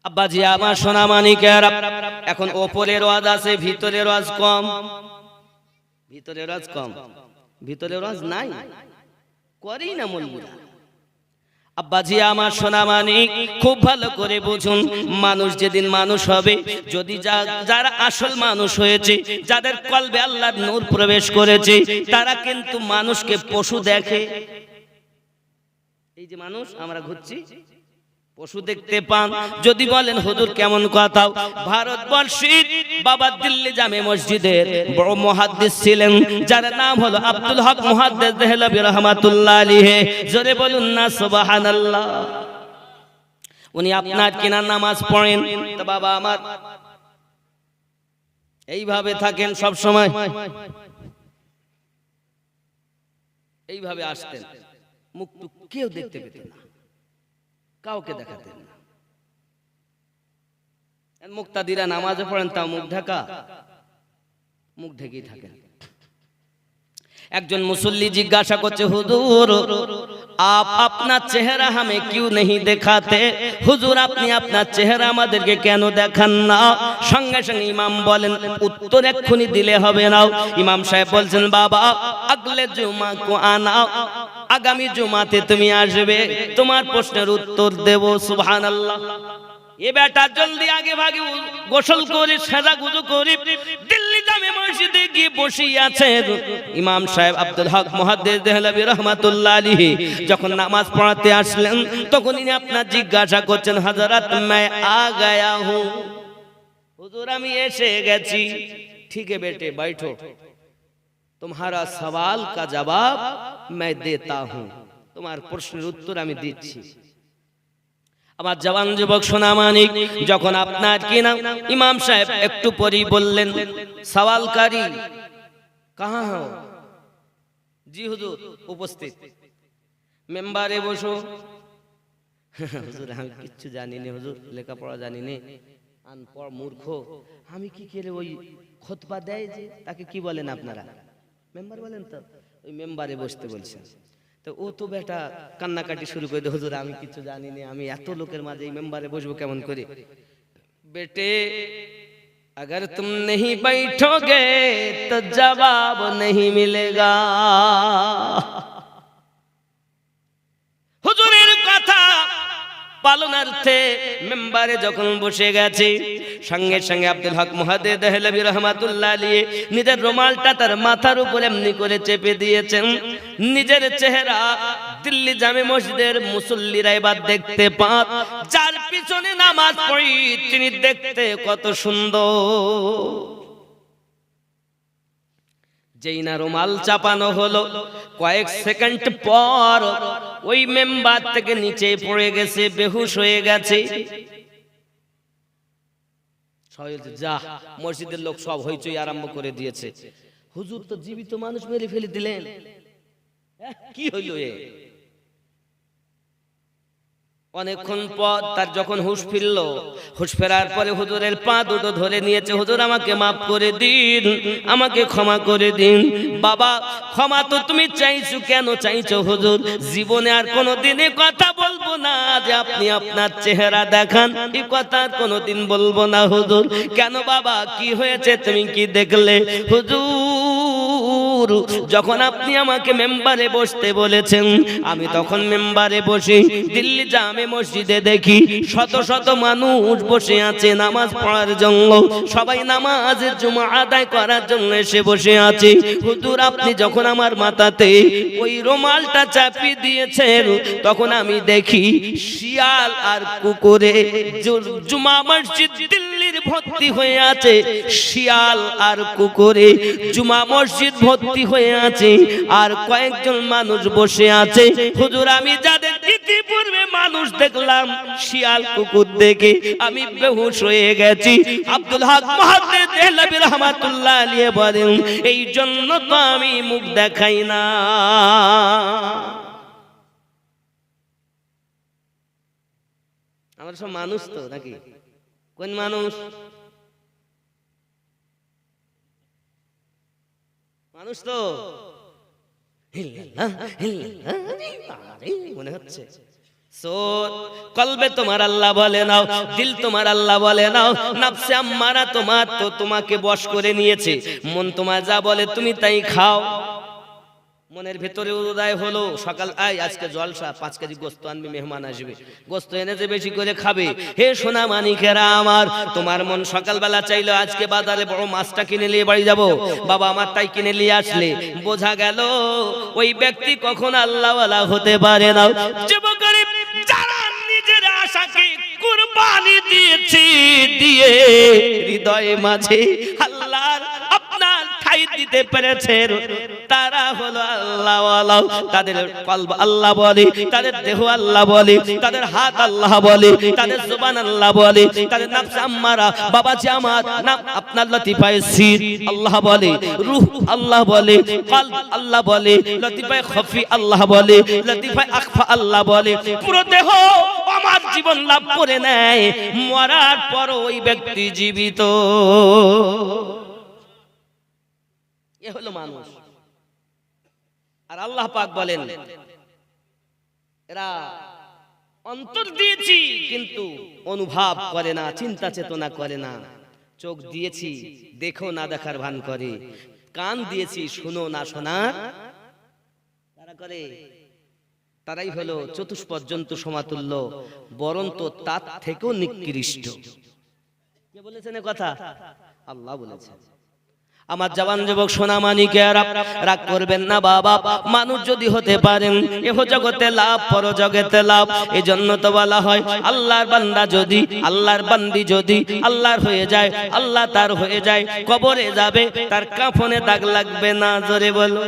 আব্বাজি আমার সোনা মানিকের, এখন ওপরের ওয়াজ আছে, ভিতরের ওয়াজ কম। ভিতরের ওয়াজ কম, ভিতরের ওয়াজ নাই, করি না মৌলবীরা। আব্বাজি আমার সোনা মানিক, খুব ভালো করে বুঝুন, মানুষ যেদিন মানুষ হবে, যদি যারা আসল মানুষ হয়েছে, যাদের কলবে আল্লাহর নূর প্রবেশ করেছে, তারা কিন্তু মানুষকে পশু দেখে। এই যে মানুষ আমরা ঘুরছি, পশু দেখতে পান। যদি বলেন হুজুর কেমন কথা, ভারতবর্ষের বাবা দিল্লি জামে মসজিদের বড় মুহাদ্দিস ছিলেন, যার নাম হলো আব্দুল হক মুহাদ্দিস দেহলভী রাহমাতুল্লাহ আলাইহি। জোরে বলুন না সুবহানাল্লাহ। উনি আপনার কিনা নামাজ পড়েন, তো বাবা আমার এইভাবে থাকেন সব সময়, এইভাবে আসতেন, মুখ তো কেউ দেখতে পেতেন না, কাউকে দেখাতেন না। মুক্তাদিরা নামাজে পড়েন, তা মুখ ঢাকা, মুখ ঢেকেই থাকেন। একজন মুসল্লি জিজ্ঞাসা করছে, হুজুর आप अपना चेहरा हमें क्यों नहीं दिखाते? হুজুর আপনি আপনার চেহারা আমাদেরকে কেন দেখান না? সঙ্গে সঙ্গে ইমাম বলেন, উত্তর এক্ষুনি দিলে হবে না। ইমাম সাহেব বলছেন, বাবা আগলে জুমা কো আনা, আগামী জুমাতে তুমি আসবে, তোমার প্রশ্নের উত্তর দেব। সুবহানাল্লাহ। এ বেটা জলদি আগে ভাগে গোসল করে সাজা গুজু করে দিল্লি জামে মসজিদে গিয়ে বসে আছেন। ইমাম সাহেব আব্দুল হক মুহাদ্দিস দেহলভী রাহমাতুল্লাহ আলাইহি যখন নামাজ পড়াতে আসলেন, তখন ইনি আপনার জিজ্ঞাসা করছেন, হযরত मैं आ गया हूं, হুজুর আমি এসে গেছি। ঠিক है बेटे बैठो, तुम्हारा सवाल का जवाब मैं देता हूं, তোমার প্রশ্নের উত্তর আমি দিচ্ছি। আমার জওয়ান যুবক সোনা মানিক, যখন আপনার কিনা ইমাম সাহেব একটু পরেই বললেন, সওয়ালকারী কাহা হো? জি হুজুর উপস্থিত। মেম্বারে বসো। হুজুর আমি কিচ্ছু জানি না, হুজুর লেখাপড়া জানি না, আনপড় মূর্খ আমি। কি করে ওই খুতবা দেয় যে, তাকে কি বলেন আপনারা? মেম্বার বলেন তো। ওই মেম্বারে বসতে বলছেন, তো ও তো বেটা কান্নাকাটি শুরু করে দেয়, হুজুর আমি কিছু জানি না, আমি এত লোকের মাঝে এই মেম্বারে বসবো কেমন করে? বেটে अगर तुम नहीं बैठोगे तो जवाब नहीं मिलेगा। হুজুরের কথা পালনার্থে মেম্বারে যখন বসে গেছে, সঙ্গে সঙ্গে আব্দুল হক মুহাদ্দিস দেহলভী রাহমাতুল্লাহ আলাইহি নিজের রুমালটা তার মাথার উপরে এমনি করে চেপে দিয়েছেন। নিজের চেহারা দিল্লি জামে মসজিদের মুসল্লিরা এবার দেখতে পান, যার পিছনে নামাজ পড়ি তিনি দেখতে কত সুন্দর। যেই না রুমাল চাপানো হলো, কয়েক সেকেন্ড পর ওই মেম্বার থেকে নিচে পড়ে গেছে, বেহুশ হয়ে গেছে। যা মসজিদের লোক সব হইচই আরম্ভ করে দিয়েছে, হুজুর তো জীবিত মানুষ মেরে ফেলে দিলেন, কি হইল এ? অনেকক্ষণ পর তার যখন হুঁশ ফিরল, হুঁশ ফেরার পরে হুজুরের পা দুটো ধরে নিয়েছে, হুজুর আমাকে মাফ করে দিন, আমাকে ক্ষমা করে দিন। বাবা ক্ষমা তো তুমি চাইছো, কেন চাইছো হুজুর? জীবনে আর কোনোদিন কথা বলবো না যে আপনি আপনার চেহারা দেখান, এই কথা আর কোনোদিন বলবো না হুজুর। কেন বাবা, কি হয়েছে, তুমি কি দেখলে? হুজুর যখন আপনি আমাকে মেম্বারে বসতে বলেছেন, আমি তখন মেম্বারে বসে দিল্লি জামে মসজিদে দেখি শত শত মানুষ বসে আছে নামাজ পড়ার জন্য, সবাই নামাজের জুমা আদায় করার জন্য এসে বসে আছে। হুজুর আপনি যখন আমার মাথাতে ওই রুমালটা চাপিয়ে দিয়েছেন, তখন আমি দেখি শিয়াল আর কুকুরে জুমা মসজিদ দিল্লির ভর্তি হয়ে আছে, শিয়াল আর কুকুরে জুমা মসজিদ ভর্তি হয়ে আছে, আর কয়েকজন মানুষ বসে আছে। হুজুর আমি যাদের ইতিপূর্বে মানুষ দেখলাম, শিয়াল কুকুর দেখে আমি বেহুশ হয়ে গেছি। আব্দুল হক মুহাদ্দিস দেহলভী রাহমাতুল্লাহ আলাইহি বলেন, এই জন্য তো আমি মুখ দেখাই না। আমরা সব মানুষ তো নাকি? কোন মানুষ? মানুষ তো মনে হচ্ছে কলবে তোমার আল্লাহ বলে নাও, দিল তোমার আল্লাহ বলে নাও, নফসে আম্মারা তোমার তো তোমাকে বশ করে নিয়েছে, মন তোমার যা বলে তুমি তাই খাও। মনের ভেতরে উদয় হলো সকাল আজকে জলসা, 5 কেজি গোস্ত আনবি, মেহমান আসবে, গোস্ত এনেছে বেশি করে খাবে। হে সোনা মানিকেরা আমার, তোমার মন সকালবেলা চাইলো আজকে বাজারে বড় মাছটা কিনে নিয়ে বাড়ি যাব, বাবা আমার তাই কিনে নিয়ে আসলে, বোঝা গেল ওই ব্যক্তি কখন আল্লাহওয়ালা হতে পারে না। যুবকের যারা নিজের আশাকে কুরবানি দিয়েছে, দিয়ে হৃদয়ে মাঝে আল্লাহর আপনার ঠাই দিতে পেরেছে, তারা হলো আল্লাহওয়ালা। তাদের কলব আল্লাহ বলে, তাদের দেহ আল্লাহ বলে, তাদের হাত আল্লাহ বলে, তাদের জবান আল্লাহ বলে, তাদের নফস আম্মারা বাবাজি আমার নাম আপনার লতিফায়ে সির আল্লাহ বলে, রূহ আল্লাহ বলে, কলব আল্লাহ বলে, লতিফায়ে খফি আল্লাহ বলে, লতিফায়ে আখফা আল্লাহ বলে। পুরো দেহ আমার জীবন লাভ করে নেয়, মরার পর ওই ব্যক্তি জীবিত। এ হলো মানুষ। আর আল্লাহ পাক বলেন এরা অন্তর দিয়েছি কিন্তু অনুভব করে না, চিন্তা চেতনা করে না। চোখ দিয়েছি দেখো না দেখার ভান করে, কান দিয়েছি শুনো না শোনার তারা করে। তারাই হলো চতুষ্পদ জন্তু সমাতুল্য, বরং তো তার থেকেও নিকৃষ্ট। কে বলেছেন এ কথা? আল্লাহ বলেছেন। আমার জওয়ান যুবক সোনা মানিকেরা, রাগ করবেন না বাবা, মানুষ যদি হতে পারেন এহ জগতে লাভ পর জগতে লাভ। এজন্য তো বলা হয় আল্লাহর বান্দা যদি, আল্লাহর বান্দি যদি আল্লাহর হয়ে যায়, আল্লাহ তার হয়ে যায়, কবরে যাবে তার কাফনে দাগ লাগবে না। জোরে বলো।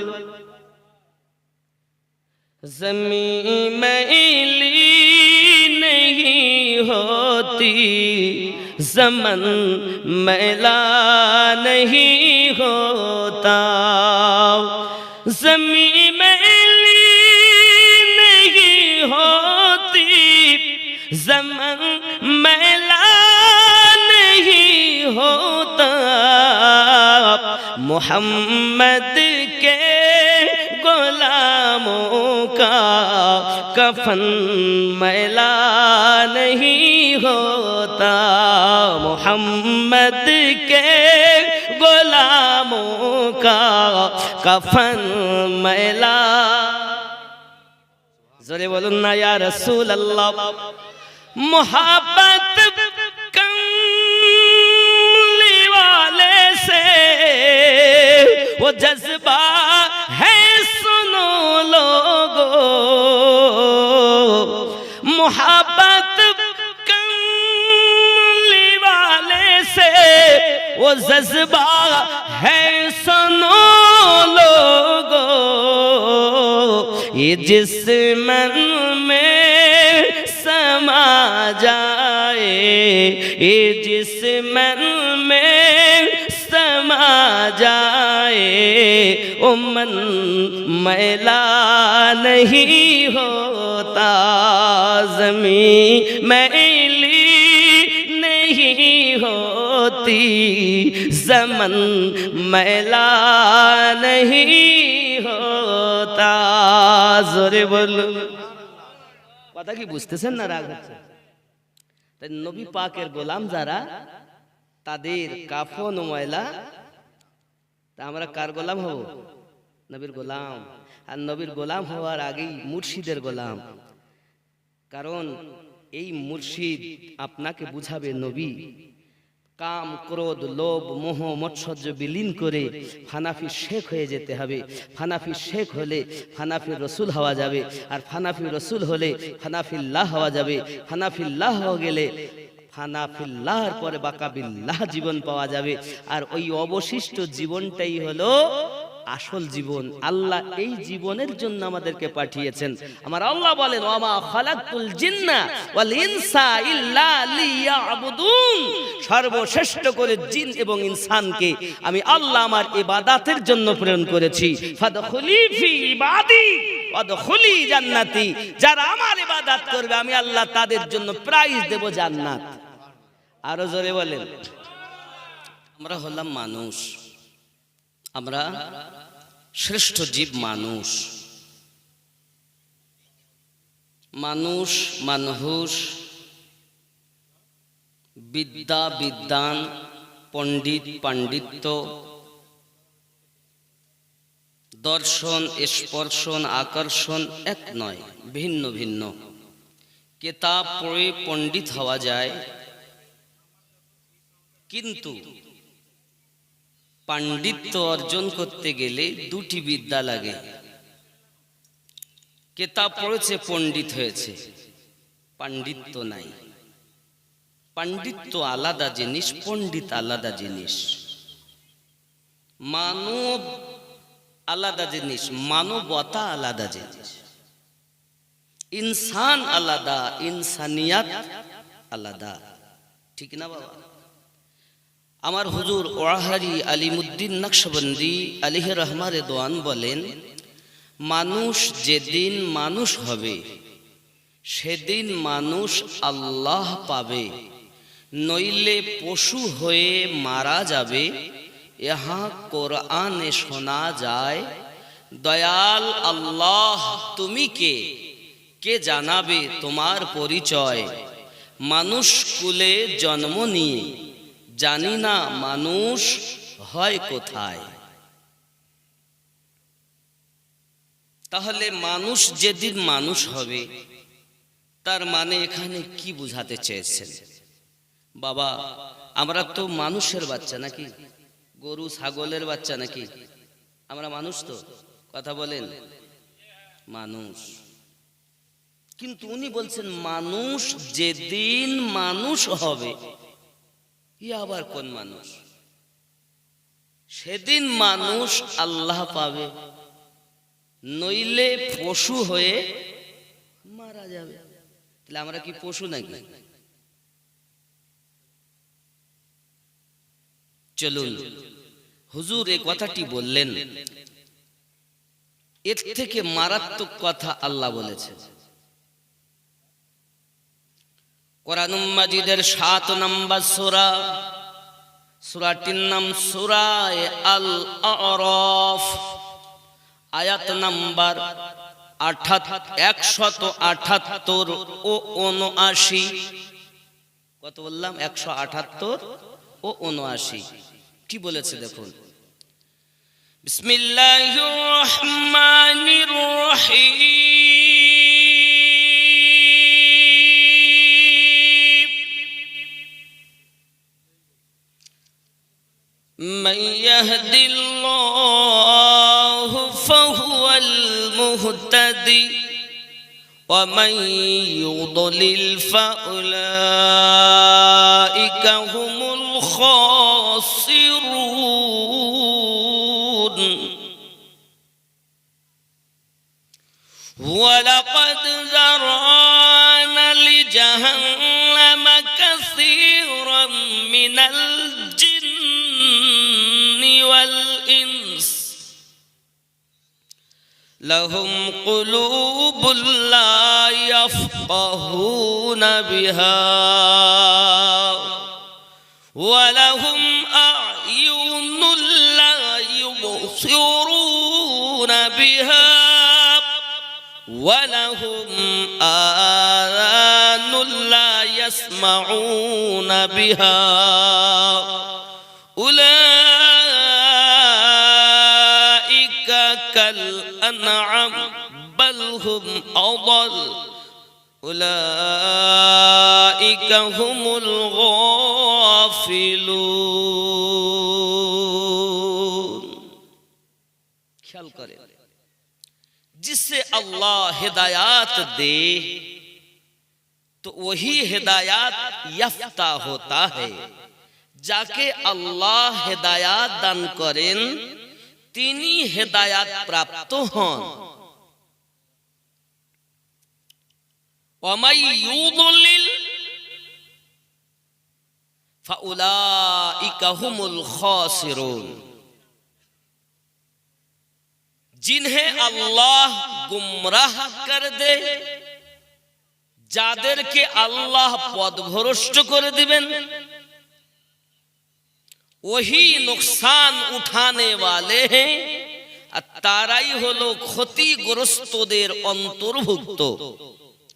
ज़मीं मैली नहीं होती, ज़मन मैला नहीं होता, ज़मीं मैली नहीं होती, ज़मन मैला नहीं होता, मोहम्मद के गुलामों का कफन मैला नहीं होता, मोहम्मद के गुलामों का कफन मैला। जोरे बोलूं ना या रसूल अल्लाह। मोहब्बत कमली वाले से वो जज्बा है, सुनो लोगो, मोहब्बत कमली वाले से वो जज्बा है, सुनो लोगो, ये जिस मन में समा जाए, ये जिस मन में समा जाए, ओ मन मैला नहीं होता, ज़मीं मैली नहीं होती, ज़मन मैला नहीं होता। जोरे बोलो। কথা কি বুঝতেছেন না? রাগ হচ্ছে। তাই নবী পাকের গোলাম যারা, তাদের কাফন ময়লা। তা আমরা কার গোলাম হব? নবীর গোলাম। আর নবীর গোলাম হওয়ার আগেই মুর্শিদের গোলাম। কারণ এই মুর্শিদ আপনাকে বুঝাবে নবী কাম ক্রোধ লোভ মোহ মৎসর্য বিলীন করে ফানাফি শেখ হয়ে যেতে হবে। ফানাফি শেখ হলে ফানাফি রসুল হওয়া যাবে, আর ফানাফি রসুল হলে ফানাফিল্লাহ হওয়া যাবে। ফানাফিল্লাহ হয়ে গেলে ফানাফিল্লাহর পরে বাকাবিল্লাহ জীবন পাওয়া যাবে। আর ওই অবশিষ্ট জীবনটাই হলো আসল জীবন। আল্লাহ এই জীবনের জন্য আমাদেরকে পাঠিয়েছেন। আমার আল্লাহ বলেন, ওয়ামা খালাকতুল জিন্না ওয়াল ইনসা ইল্লা লিয়াবুদুন, সর্বশ্রেষ্ঠ করে জিন এবং ইনসানকে আমি আল্লাহ আমার ইবাদতের জন্য প্রেরণ করেছি। ফাদখুলি ফি ইবাদি ওয়াদখুলি জান্নাতি, যারা আমার ইবাদত করবে আমি আল্লাহ তাদের জন্য প্রাইজ দেব জান্নাত। আরো জোরে বলেন। আমরা হলাম মানুষ, আমরা শ্রেষ্ঠ জীব মানুষ। মানুষ, মানহুস, বিদ্যা, বিদ্বান, পণ্ডিত, পাণ্ডিত্য, দর্শন, স্পর্শন, আকর্ষণ এক নয়, ভিন্ন ভিন্ন। কিতাব পড়ে পণ্ডিত হওয়া যায়, কিন্তু পাণ্ডিত্য অর্জন করতে গেলে দুটি বিদ্যা লাগে। কিতাব পড়েছে, পণ্ডিত হয়েছে, পাণ্ডিত্য নাই। পাণ্ডিত্য আলাদা জিনিস, পণ্ডিত আলাদা জিনিস। মানব আলাদা জিনিস, মানবতা আলাদা জিনিস। ইনসান আলাদা, ইনসানিয়াত আলাদা, ঠিক না বাবা? আমার হুজুর ওয়াহারি আলিমুদ্দিন নকশবন্দি আলাইহি রহমা রিদওয়ান বলেন, মানুষ যেদিন মানুষ হবে সেদিন মানুষ আল্লাহ পাবে, নইলে পশু হয়ে মারা যাবে। यहाँ কোরআনে শোনা যায়, দয়াল আল্লাহ তুমি কে, কে জানাবে তোমার পরিচয়। মানুষ কুলে জন্ম নিয়ে জানি না মানুষ হয় কোথায়। তাহলে মানুষ যেদিন মানুষ হবে, তার মানে এখানে কি বুঝাতে চেয়েছেন? বাবা, আমরা তো মানুষের বাচ্চা নাকি? গরু ছাগলের বাচ্চা নাকি? আমরা মানুষ তো, কথা বলেন, মানুষ। কিন্তু উনি বলছেন মানুষ যেদিন মানুষ হবে, ই আবার কোন মানুষ? সেদিন মানুষ আল্লাহ পাবে, নইলে পশু হয়ে মারা যাবে। তাহলে আমরা কি পশু নাকি? চলুন, হুজুর এই কথাটি বললেন, এর থেকে মারাত্মক কথা আল্লাহ বলেছেন। কোরআন মাজিদের ৭ নম্বর সূরা, সূরাটির নাম সূরা আল আরাফ, আয়াত নাম্বার 178 ও 79। কত বললাম? 178 ও 79। কি বলেছে দেখুন, বিসমিল্লাহির রহমানির রহিম। মান ইয়াহদিল্লাহু ফাহুয়াল মুহতাদি ওয়া মান ইউদ্লিল ফাউলাইকা হুমুল খাসিরুন। ওয়ালাকাদ যারানা লিজাহান্নামা কাসীরাম মিনাল জিন্নি ওয়াল ইনস লাহুম কুলুবুন লা ইয়াফকাহুনা বিহা ওয়া লাহুম আ'য়ুনুন লা ইউবসিরুনা বিহা ওয়া লাহুম আযানুন লা ইয়াসমাউনা বিহা উলাইকা কাল আনআম বাল হুম আদাল উলাইকা হুমুল গাফিলুন। ख्याल करें, जिससे अल्लाह हिदायत दे तो वही हिदायत याफ्ता होता है। যাকে আল্লাহ হিদায়াত দান করেন তিনি হিদায়াত প্রাপ্ত হন। ওয়ামাই ইউদলিল ফাউলাইকা হুমুল খাসিরুন। जिन्हें अल्लाह गुमराह कर दे, যাদেরকে আল্লাহ পথভ্রষ্ট করে দিবেন, वही नुकसान उठाने वाले हैं, আর তারাই হলো ক্ষতিগ্রস্তদের অন্তর্ভুক্ত।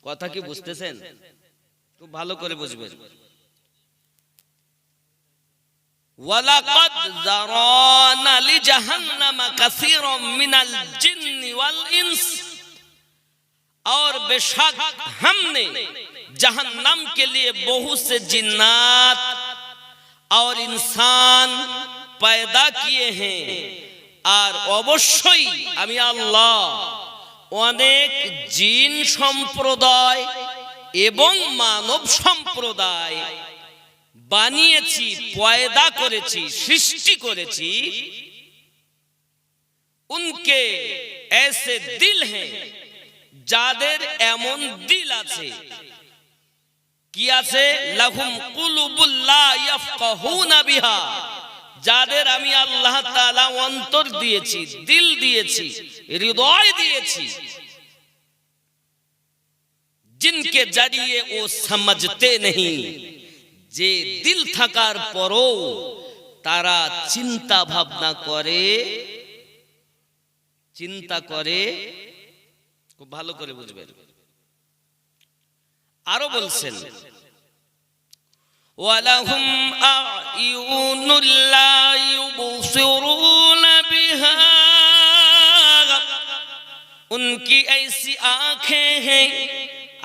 কথা কি বুঝতেছেন? খুব ভালো করে বুঝবেন। ওয়ালাকাদ যারানা লিজাহান্নামা কাসীরাম মিনাল জিন্নি ওয়াল ইনস, और बेशक हमने जहन्नम के लिए बहुत से जिन्नात और इंसान पैदा किए हैं, और অবশ্যই আমি আল্লাহ অনেক জিন সম্প্রদায় এবং মানব সম্প্রদায় বানিয়েছি, পয়দা করেছি, সৃষ্টি করেছি। উনকে ऐसे दिल हैं, যাদের এমন দিল আছে, কি আছে? লাহুম কুলুবুল লা ইয়াফকাহুনা বিহা, যাদের আমি আল্লাহ তাআলা অন্তর দিয়েছি, দিল দিয়েছি, হৃদয় দিয়েছি, जिनके जरिए वो समझते नहीं, যে দিল থাকার পরও তারা চিন্তা ভাবনা করে, চিন্তা করে। খুব ভালো করে বুঝবেন। আরো বলছেন ওয়ালাহুম আ'য়ুনুল লা ইউবসিরুনা বিহা, উনকি ऐसी आंखें हैं,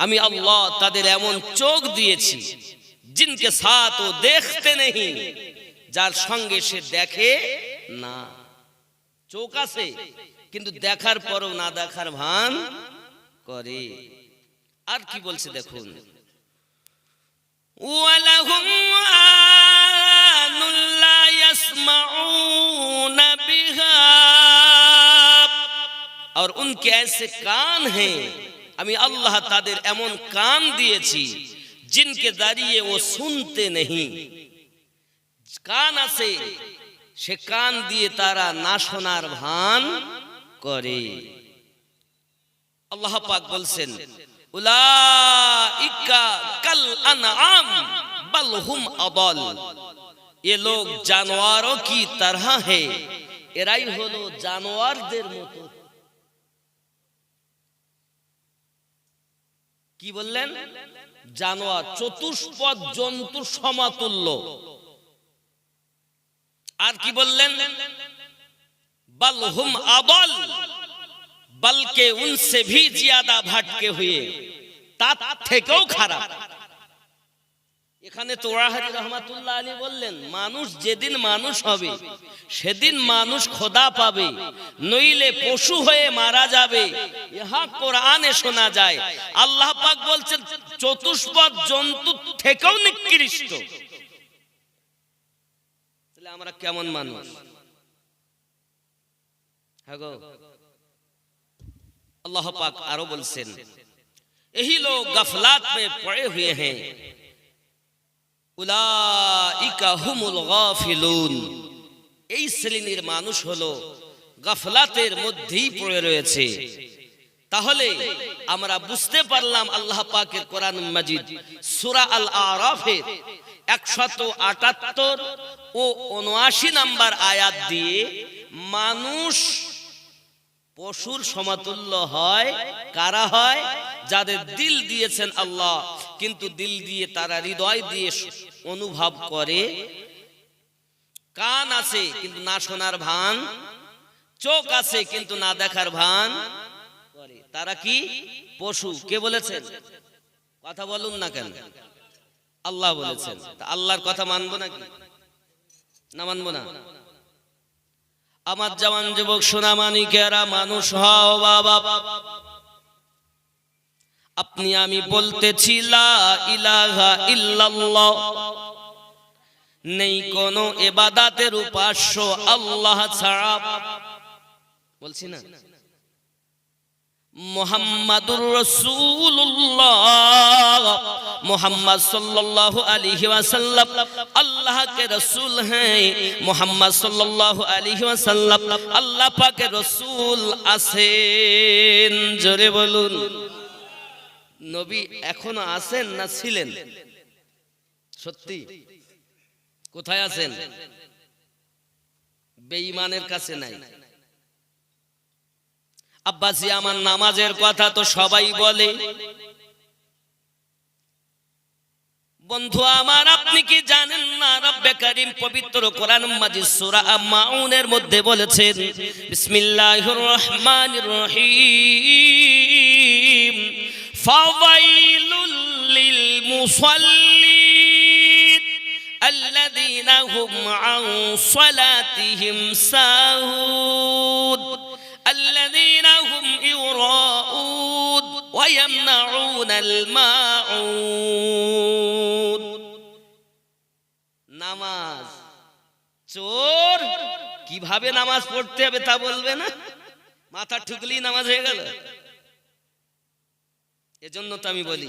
আমি আল্লাহ তাদের এমন চোখ দিয়েছি, जिनके साथ वो देखते नहीं, যার সঙ্গে সে দেখে না। চোখ আছে কিন্তু দেখার পরও না দেখার ভান করে। আর কি বলছে দেখুন, ওয়ালাহুম আযানুল লা ইয়াসমাউনা বিহা, और उनके ऐसे कान हैं, আমি আল্লাহ তাদের এমন কান দিয়েছি, जिनके जरिए वो सुनते नहीं। কান আছে, সে কান দিয়ে তারা না শোনার ভান করে। আল্লাহ পাক বলছেন উলাইকা কাল আনআম বাল হুম আদাল, ये लोग जानवरों की तरह है, এরাই হলো জানোয়ারদের মতো। কি বললেন? জানোয়ার, চতুষ্পদ জন্তুর সমাতুল্য। আর কি বললেন? बल हुम अदल, बल्कि उनसे भी ज्यादा भटके हुए, তার থেকেও খারাপ। এখানে তোরাহারি রহমাতুল্লাহ আলী বললেন, মানুষ যেদিন মানুষ হবে সেদিন মানুষ খোদা পাবে, নইলে পশু হয়ে মারা যাবে। ইহা কোরআনে শোনা যায়। আল্লাহ পাক বলছেন চতুষ্পদ জন্তু থেকেও নিকৃষ্ট। তাহলে আমরা কেমন মানুষ? अल्लाह पाक आरो बोलছেন यही लोग गफलत में पड़े हुए हैं, उलाइका हुमुल गाफिलून, এই শ্রেণীর মানুষ হলো গাফলাতের মধ্যেই পড়ে রয়েছে। তাহলে আমরা বুঝতে পারলাম আল্লাহ পাকের কোরআন মাজিদ সূরা আল আরাফের 178 ও 79 নম্বর আয়াত দিয়ে মানুষ পশুর সমতুল্য হয়। কারা হয়? যাদের দিল দিয়েছেন আল্লাহ, কিন্তু দিল দিয়ে তারা হৃদয় দিয়ে অনুভব করে। কান আছে কিন্তু না শোনার ভান, চোখ আছে কিন্তু না দেখার ভান করে। তারা কি? পশু। কে বলেছেন? কথা বলুন না কেন? আল্লাহ বলেছেন। তা আল্লাহর কথা মানবো নাকি? না মানবো না? আমার জওয়ান যুবক সোনামানিকেরা, মানুষ হও বাবা। আপনি আমি বলতেছি লা ইলাহা ইল্লাল্লাহ, নেই কোনো ইবাদতের উপাস্য আল্লাহ ছাড়া। বলছি না? মুহাম্মাদুর রাসূলুল্লাহ, मोहम्मद सल्लल्लाहु अलैहि वसल्लम अल्लाह के रसूल हैं। मोहम्मद सल्लल्लाहु अलैहि वसल्लम अल्लाह पाक के रसूल आছেন। জোরে বলুন। নবী এখনো আছেন না ছিলেন? সত্যি? কোথায় আছেন? বেঈমানের কাছে নাই। আব্বাসি আমার নামাজের কথা তো সবাই বলে, বন্ধু আমার, আপনি কি জানেন না রব্বে কারীম পবিত্র কোরআন মাজিদ সূরা মাউনের মধ্যে বলেছেন বিসমিল্লাহির রহমানির রহিম ফাওয়াইলুল লিল মুসাল্লিন আল্লাযীনা হুম আন সালাতিহিম সাহুন আল্লাযীনা হুম ইউরাউন ওয়া ইয়ামনাউনাল মাউন। নামাজ চোর কিভাবে নামাজ পড়তে হবে তা বলবে না, মাথা ঠুকলি নামাজ হয়ে গেল। এজন্য তো আমি বলি,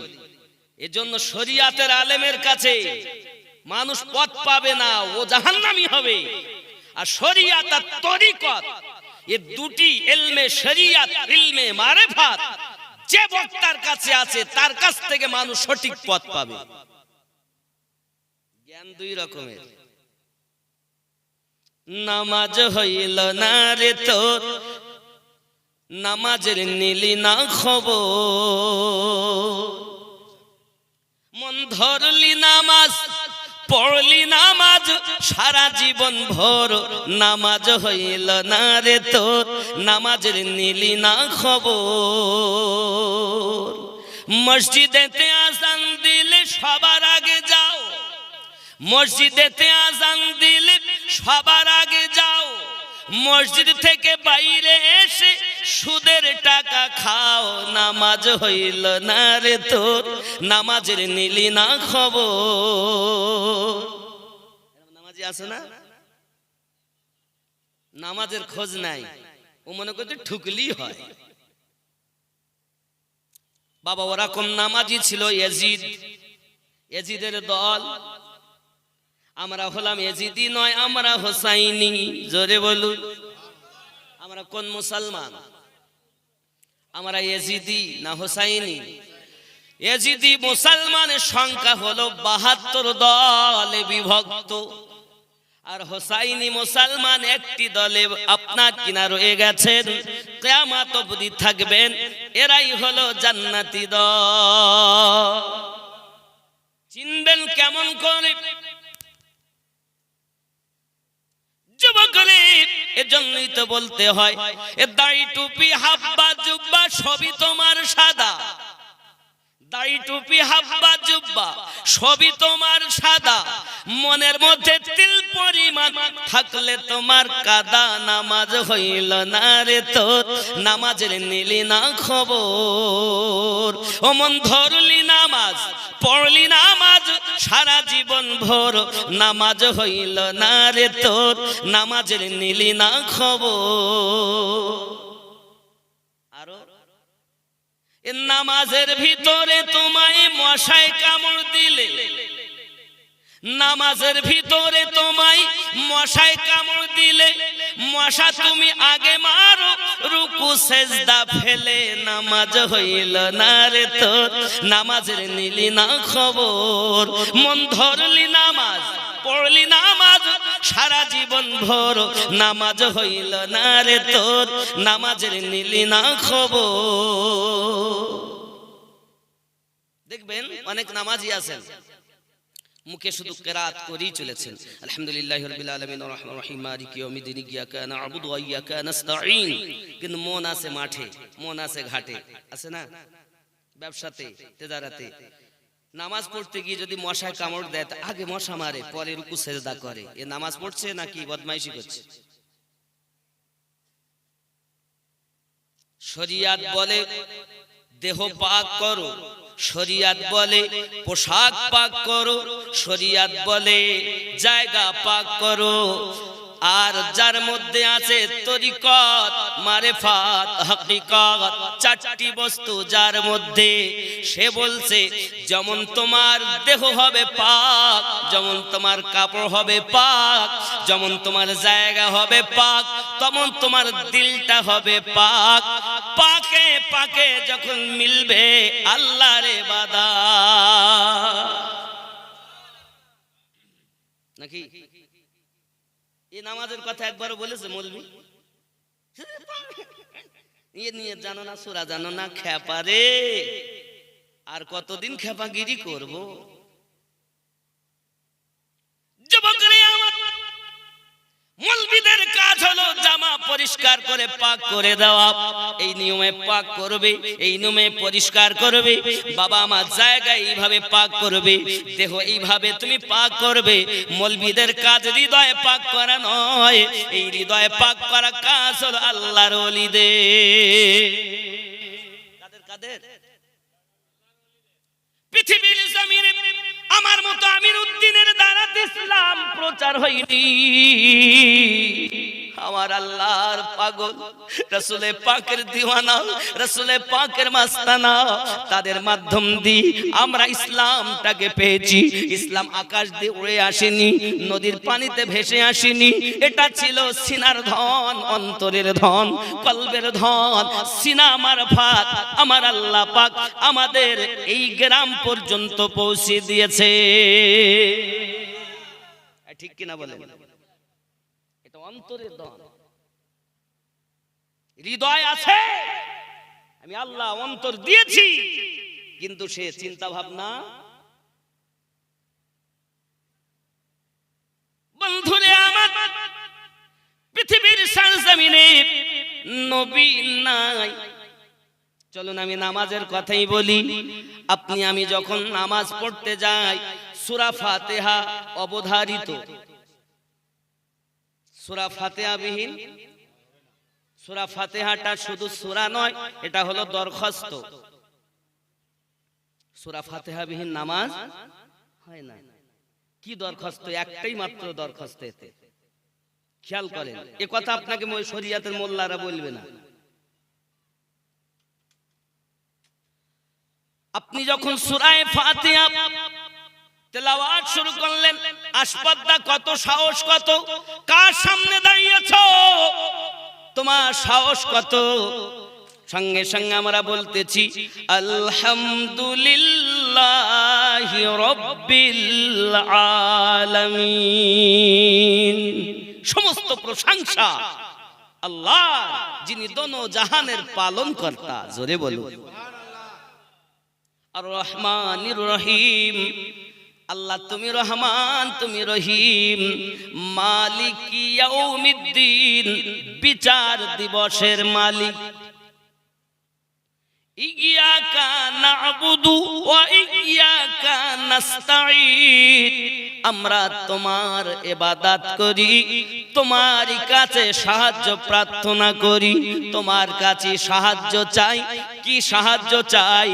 এজন্য শরিয়াতের আলেমের কাছে মানুষ পথ পাবে না, ও জাহান্নামী হবে। আর শরিয়াত আর তরিকত এই দুটি ইলমে শরিয়াত ইলমে মারিফাত যে বক্তার কাছে আছে তার কাছ থেকে মানুষ সঠিক পথ পাবে। জ্ঞান দুই রকমের। নামাজ হইল না রে তোর, নামাজের নিলি না খবর, মন ধরলি নামাজ পড়লি নামাজ সারা জীবন ভর, নামাজ হইল না রে তোর, নামাজের নিলি না খবর। মসজিদেতে আজান দিলে সবার আগে যাও, মসজিদেতে আজান দিলে সবার আগে যাও, মসজিদ থেকে বাইরে এসে সুদের টাকা খাও, নামাজ হইল না রে তোর, নামাজের নিলি না খবর। নামাজি আছে না, নামাজের খোঁজ নাই, ও মনে করতে ঠুকলি হয়। বাবা ওরকম নামাজি ছিল ইয়াজিদ, ইয়াজিদের দল। আমরা হলাম ইয়াজিদি নয়, আমরা হোসাইনি। জোরে বলুন, আমরা কোন মুসলমান? আমরা ইয়াজিদি না হোসাইনি? ইয়াজিদি মুসলমানের সংখ্যা হলো 72 দলে বিভক্ত, আর হোসাইনি মুসলমান একটি দলে আপনার কিনা রয়ে গেছেন, কিয়ামত অবধি থাকবেন। এরাই হলো জান্নাতি দল। চিনবেন কেমন করে? যুবকরে এজন্যই তো বলতে হয়, এ দাড়ি টুপি হাব্বা জুব্বা সবই তোমার সাদা, দাড়ি টুপি হাব্বা জুব্বা সবই তোমার সাদা, মনের মধ্যে তিল পরিমাণ থাকলে তোমার কাদা, নামাজ হইল না রে তোর, নামাজের নিলি না খবর। ও মন ধরলি নামাজ পড়লি নামাজ সারা জীবন ভোর, নামাজ হইল না রে তোর, নামাজের নিলি না খবর। আরো নামাজের ভিতরে তোমায় মশায় কামড় দিলে, নামাজের ভিতরে তোমায় মশায় কামড় দিলে, মশা তুমি আগে মারো রুকু সেজদা ফেলে, নামাজ হইল না রে তোর, নামাজের নিলি না খবর। মন ধরলি নামাজ পড়লি নামাজ সারা জীবন ভোর, নামাজ হইল না রে তোর, নামাজের নিলি না খবর। দেখবেন অনেক নামাজি আছেন মুখে শুধু কিরাত করেই চলেছেন, আলহামদুলিল্লাহি রাব্বিল আলামিন আর রাহমানির রহিম মালিকি ইয়াউমিদ্দিন ইয়্যাকা না'বুদু ওয়া ইয়্যাকা নাস্তাঈন, কিন্তু মন আছে মাঠে, মন আছে ঘাটে, আছে না, ব্যবসাতে তেজারাতে। নামাজ পড়তে গিয়ে যদি মশায় কামড় দেয় আগে মশা মারে পরে রুকু সেজদা করে, এ নামাজ পড়ছে নাকি বদমাইশি করছে? শরিয়াত বলে দেহ পাক করো, শরিয়াত বলে পোশাক পাক করো, শরিয়াত বলে জায়গা পাক করো। আর যার মধ্যে আছে তরিকত মারিফাত হাকিকত, চারটি বস্তু যার মধ্যে, সে বলছে যেমন তোমার দেহ হবে পাক, যেমন তোমার কাপড় হবে পাক, যেমন তোমার জায়গা হবে পাক, তেমন তোমার দিলটা হবে পাক। পাকে পাকে যখন মিলবে আল্লাহর ইবাদত, নাকি? এই নামাজের কথা একবারও বলেছে মৌলভী? এ নিয়ে জানো না, সূরা জানো না, খেপা রে। আর কতদিন খেপাগিরি করব? পরিষ্কার করে পাক করে দেওয়া, এই নিয়মে পাক করবে, এই নিয়মে পরিষ্কার করবে। বাবা আমার জায়গা এইভাবে পাক করবে, দেহ এইভাবে তুমি পাক করবে। মৌলবীদের কাজ হৃদয় পাক করা নয়, এই হৃদয় পাক করা কাজ হলো আল্লাহর ওলিদের। কাদের? পৃথিবীর জমিনে আমার মতো আমিরউদ্দিনের দ্বারা ইসলাম প্রচার হয়নি। আমার আল্লাহর পাগল, রাসূলে পাকের দিওয়ানা, রাসূলে পাকের মাস্তানা, তাদের মাধ্যম দিয়ে আমরা ইসলামটাকে পেয়েছি। ইসলাম আকাশ দিয়ে উড়ে আসেনি, নদীর পানিতে ভেসে আসেনি। এটা ছিল সিনার ধন, অন্তরের ধন, কলবের ধন। সিনা মারফাত আমার আল্লাহ পাক আমাদের এই গ্রাম পর্যন্ত পৌঁছে দিয়েছে। ঠিক কিনা বলেন? এটা অন্তরের ধন। হৃদয় আছে, আমি আল্লাহ অন্তর দিয়েছি, কিন্তু সে চিন্তা ভাবনা। বন্ধুরে আমার, পৃথিবীর সরজমিনে নবী নাই। চলুন আমি নামাজের কথাই বলি। আপনি আমি যখন নামাজ পড়তে যাই, সূরা ফাতিহা অবধারিত। সূরা ফাতিহা বিহীন, সূরা ফাতিহাটা শুধু সূরা নয়, এটা হলো দরখাস্ত। সূরা ফাতিহা বিহীন নামাজ হয় না। কি দরখাস্ত? একটাই মাত্র দরখাস্ত। এতে খেয়াল করেন, এ কথা আপনাকে শরিয়াতের মোল্লারা বলবে না। আপনি যখন সূরা ফাতিহা তেলাওয়াত শুরু করলেন, আসপদ্দা কত, সাহস কত, কার সামনে দাঁড়িয়েছো, তোমার সাহস কত। সঙ্গে সঙ্গে আমরা বলতেছি আলহামদুলিল্লাহি রাব্বিল আলামিন। সমস্ত প্রশংসা আল্লাহ, যিনি দোনো জাহানের পালন কর্তা। জোরে বলুন আর রহমানির রহিম। আল্লাহ তুমি রহমান, তুমি রহিম। মালিক ইয়াউমিদ্দিন, বিচার দিবসের মালিক। ইয়্যাকা না'বুদু ওয়া ইয়্যাকা নাস্তাঈন। আমরা তোমার ইবাদত করি, তোমার কাছে সাহায্য প্রার্থনা করি, তোমার কাছে সাহায্য চাই। কি সাহায্য চাই?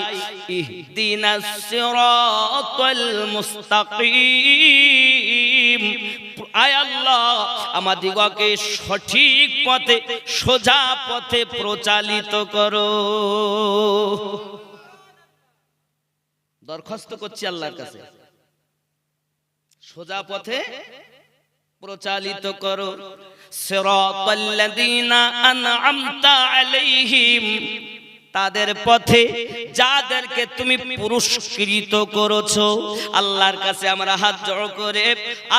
ইহদিনাস সিরাতাল মুস্তাকিম। আয় আল্লাহ, আমাদিগকে সঠিক পথে, সোজা পথে প্রচালিত করো। দরখাস্ত করছি আল্লাহর কাছে, সোজা পথে প্রচালিত করো। সিরাতাল্লাযীনা আন'আমতা আলাইহিম, তাদের পথে যাদেরকে তুমি পুরস্কৃত করেছো। আল্লাহর কাছে আমরা হাত জোড় করে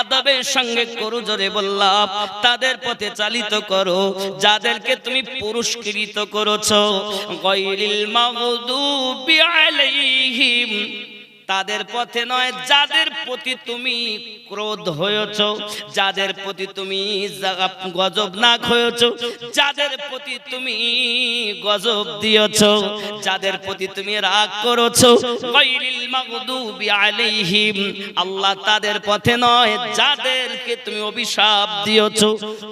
আদবের সঙ্গে করু জোরে বললাম, তাদের পথে চালিত করো যাদেরকে তুমি পুরস্কৃত করেছো। গায়রিল মাগদুবি আলাইহিম, তাদের পথে নয় যাদের প্রতি তুমি ক্রোধ হয়েছো, যাদের প্রতি তুমি গজবনাক হয়েছো, যাদের প্রতি তুমি গজব দিয়েছো, যাদের প্রতি তুমি রাগ করেছো। গায়রিল মাগদুবি আলাইহিম, আল্লাহ তাদের পথে নয় যাদেরকে তুমি অভিশাপ দিয়েছো।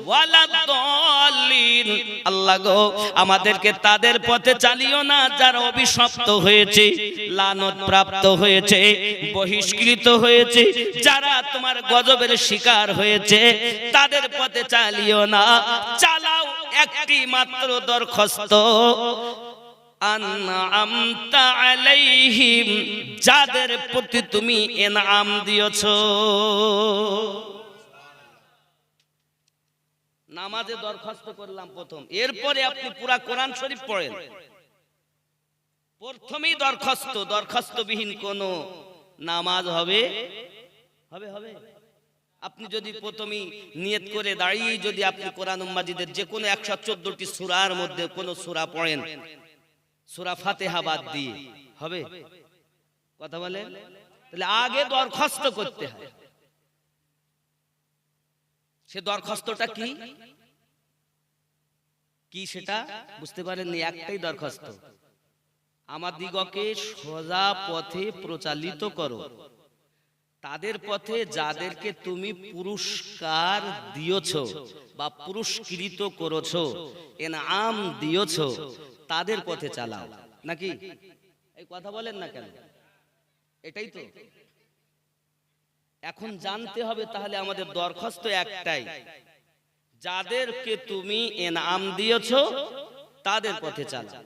ওয়ালাদ-দাল্লিন, আল্লাহ গো আমাদেরকে তাদের পথে চালিও না যারা অভিশপ্ত হয়েছে, লানত প্রাপ্ত হয়েছে, বহিষ্কৃত হয়েছে, যারা তোমার গজবের শিকার হয়েছে, তাদের পথে চালিও না। চালাও একটি মাত্র দরখাস্ত, আন'আমতা আলাইহিম, যাদের প্রতি তুমি ইনআম দিয়েছো। নামাজে দরখাস্ত করলাম প্রথম, এরপরে আপনি পুরা কোরআন শরীফ পড়েন। প্রথমেই দরখাস্ত, দরখাস্তবিহীন কোন নামাজ হবে? আপনি যদি প্রথমেই নিয়ত করে দাঁড়িয়ে যদি আপনি কোরআন মাজিদের যে কোনো 114টি সূরার মধ্যে কোন সূরা পড়েন, সূরা ফাতিহা বাদ দিয়ে, হবে? কথা বলেন? তাহলে আগে দরখাস্ত করতে হয়। সে দরখাস্তটা কি? কি সেটা বুঝতে পারেননি? একটাই দরখাস্ত, আমাদিগকে সোজা পথে প্রচালিত করো, তাদের পথে যাদেরকে তুমি পুরস্কার দিয়েছো বা পুরস্কৃত করেছো, ইনাম দিয়েছো, তাদের পথে চালাও। নাকি এই কথা বলেন না কেন? এটাই তো এখন জানতে হবে। তাহলে আমাদের দরখাস্ত একটাই, যাদেরকে তুমি ইনাম দিয়েছো তাদের পথে চালাও।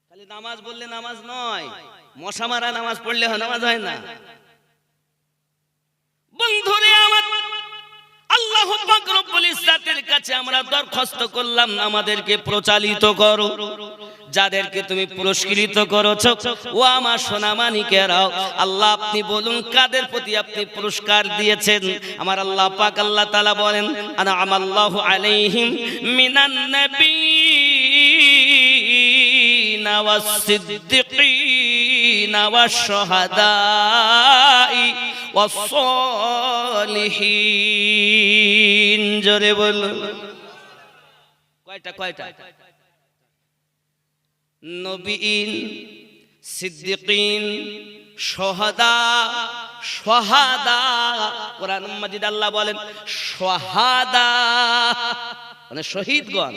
খালি নামাজ বললে নামাজ নয়, মশা মারা নামাজ পড়লে নামাজ হয় না। বন্ধুরে আমার, আল্লাহ পাক রব্বুল ইজ্জাতের কাছে আমরা দরখাস্ত করলাম, আমাদেরকে প্রচালিত করো, যাদেরকে তুমি পুরস্কৃত করেছো। ও আমার সোনামানিকেরা, আল্লাহ আপনি বলুন কাদের প্রতি আপনি পুরস্কার দিয়েছেন? আমার আল্লাহ পাক আল্লাহ তাআলা বলেন, আনআমাল্লাহু আলাইহিম মিনান নাবিয়্যিনা ওয়াস-সিদ্দিকিনা ওয়াশ-শুহাদাই ওয়াস-সালিহিন। জোরে বলুন কয়টা? কয়টা? নবীন, সিদ্দিকিন, শুহাদা। শুহাদা কোরআন মাজিদ আল্লাহ বলেন শুহাদা মানে শহীদগণ।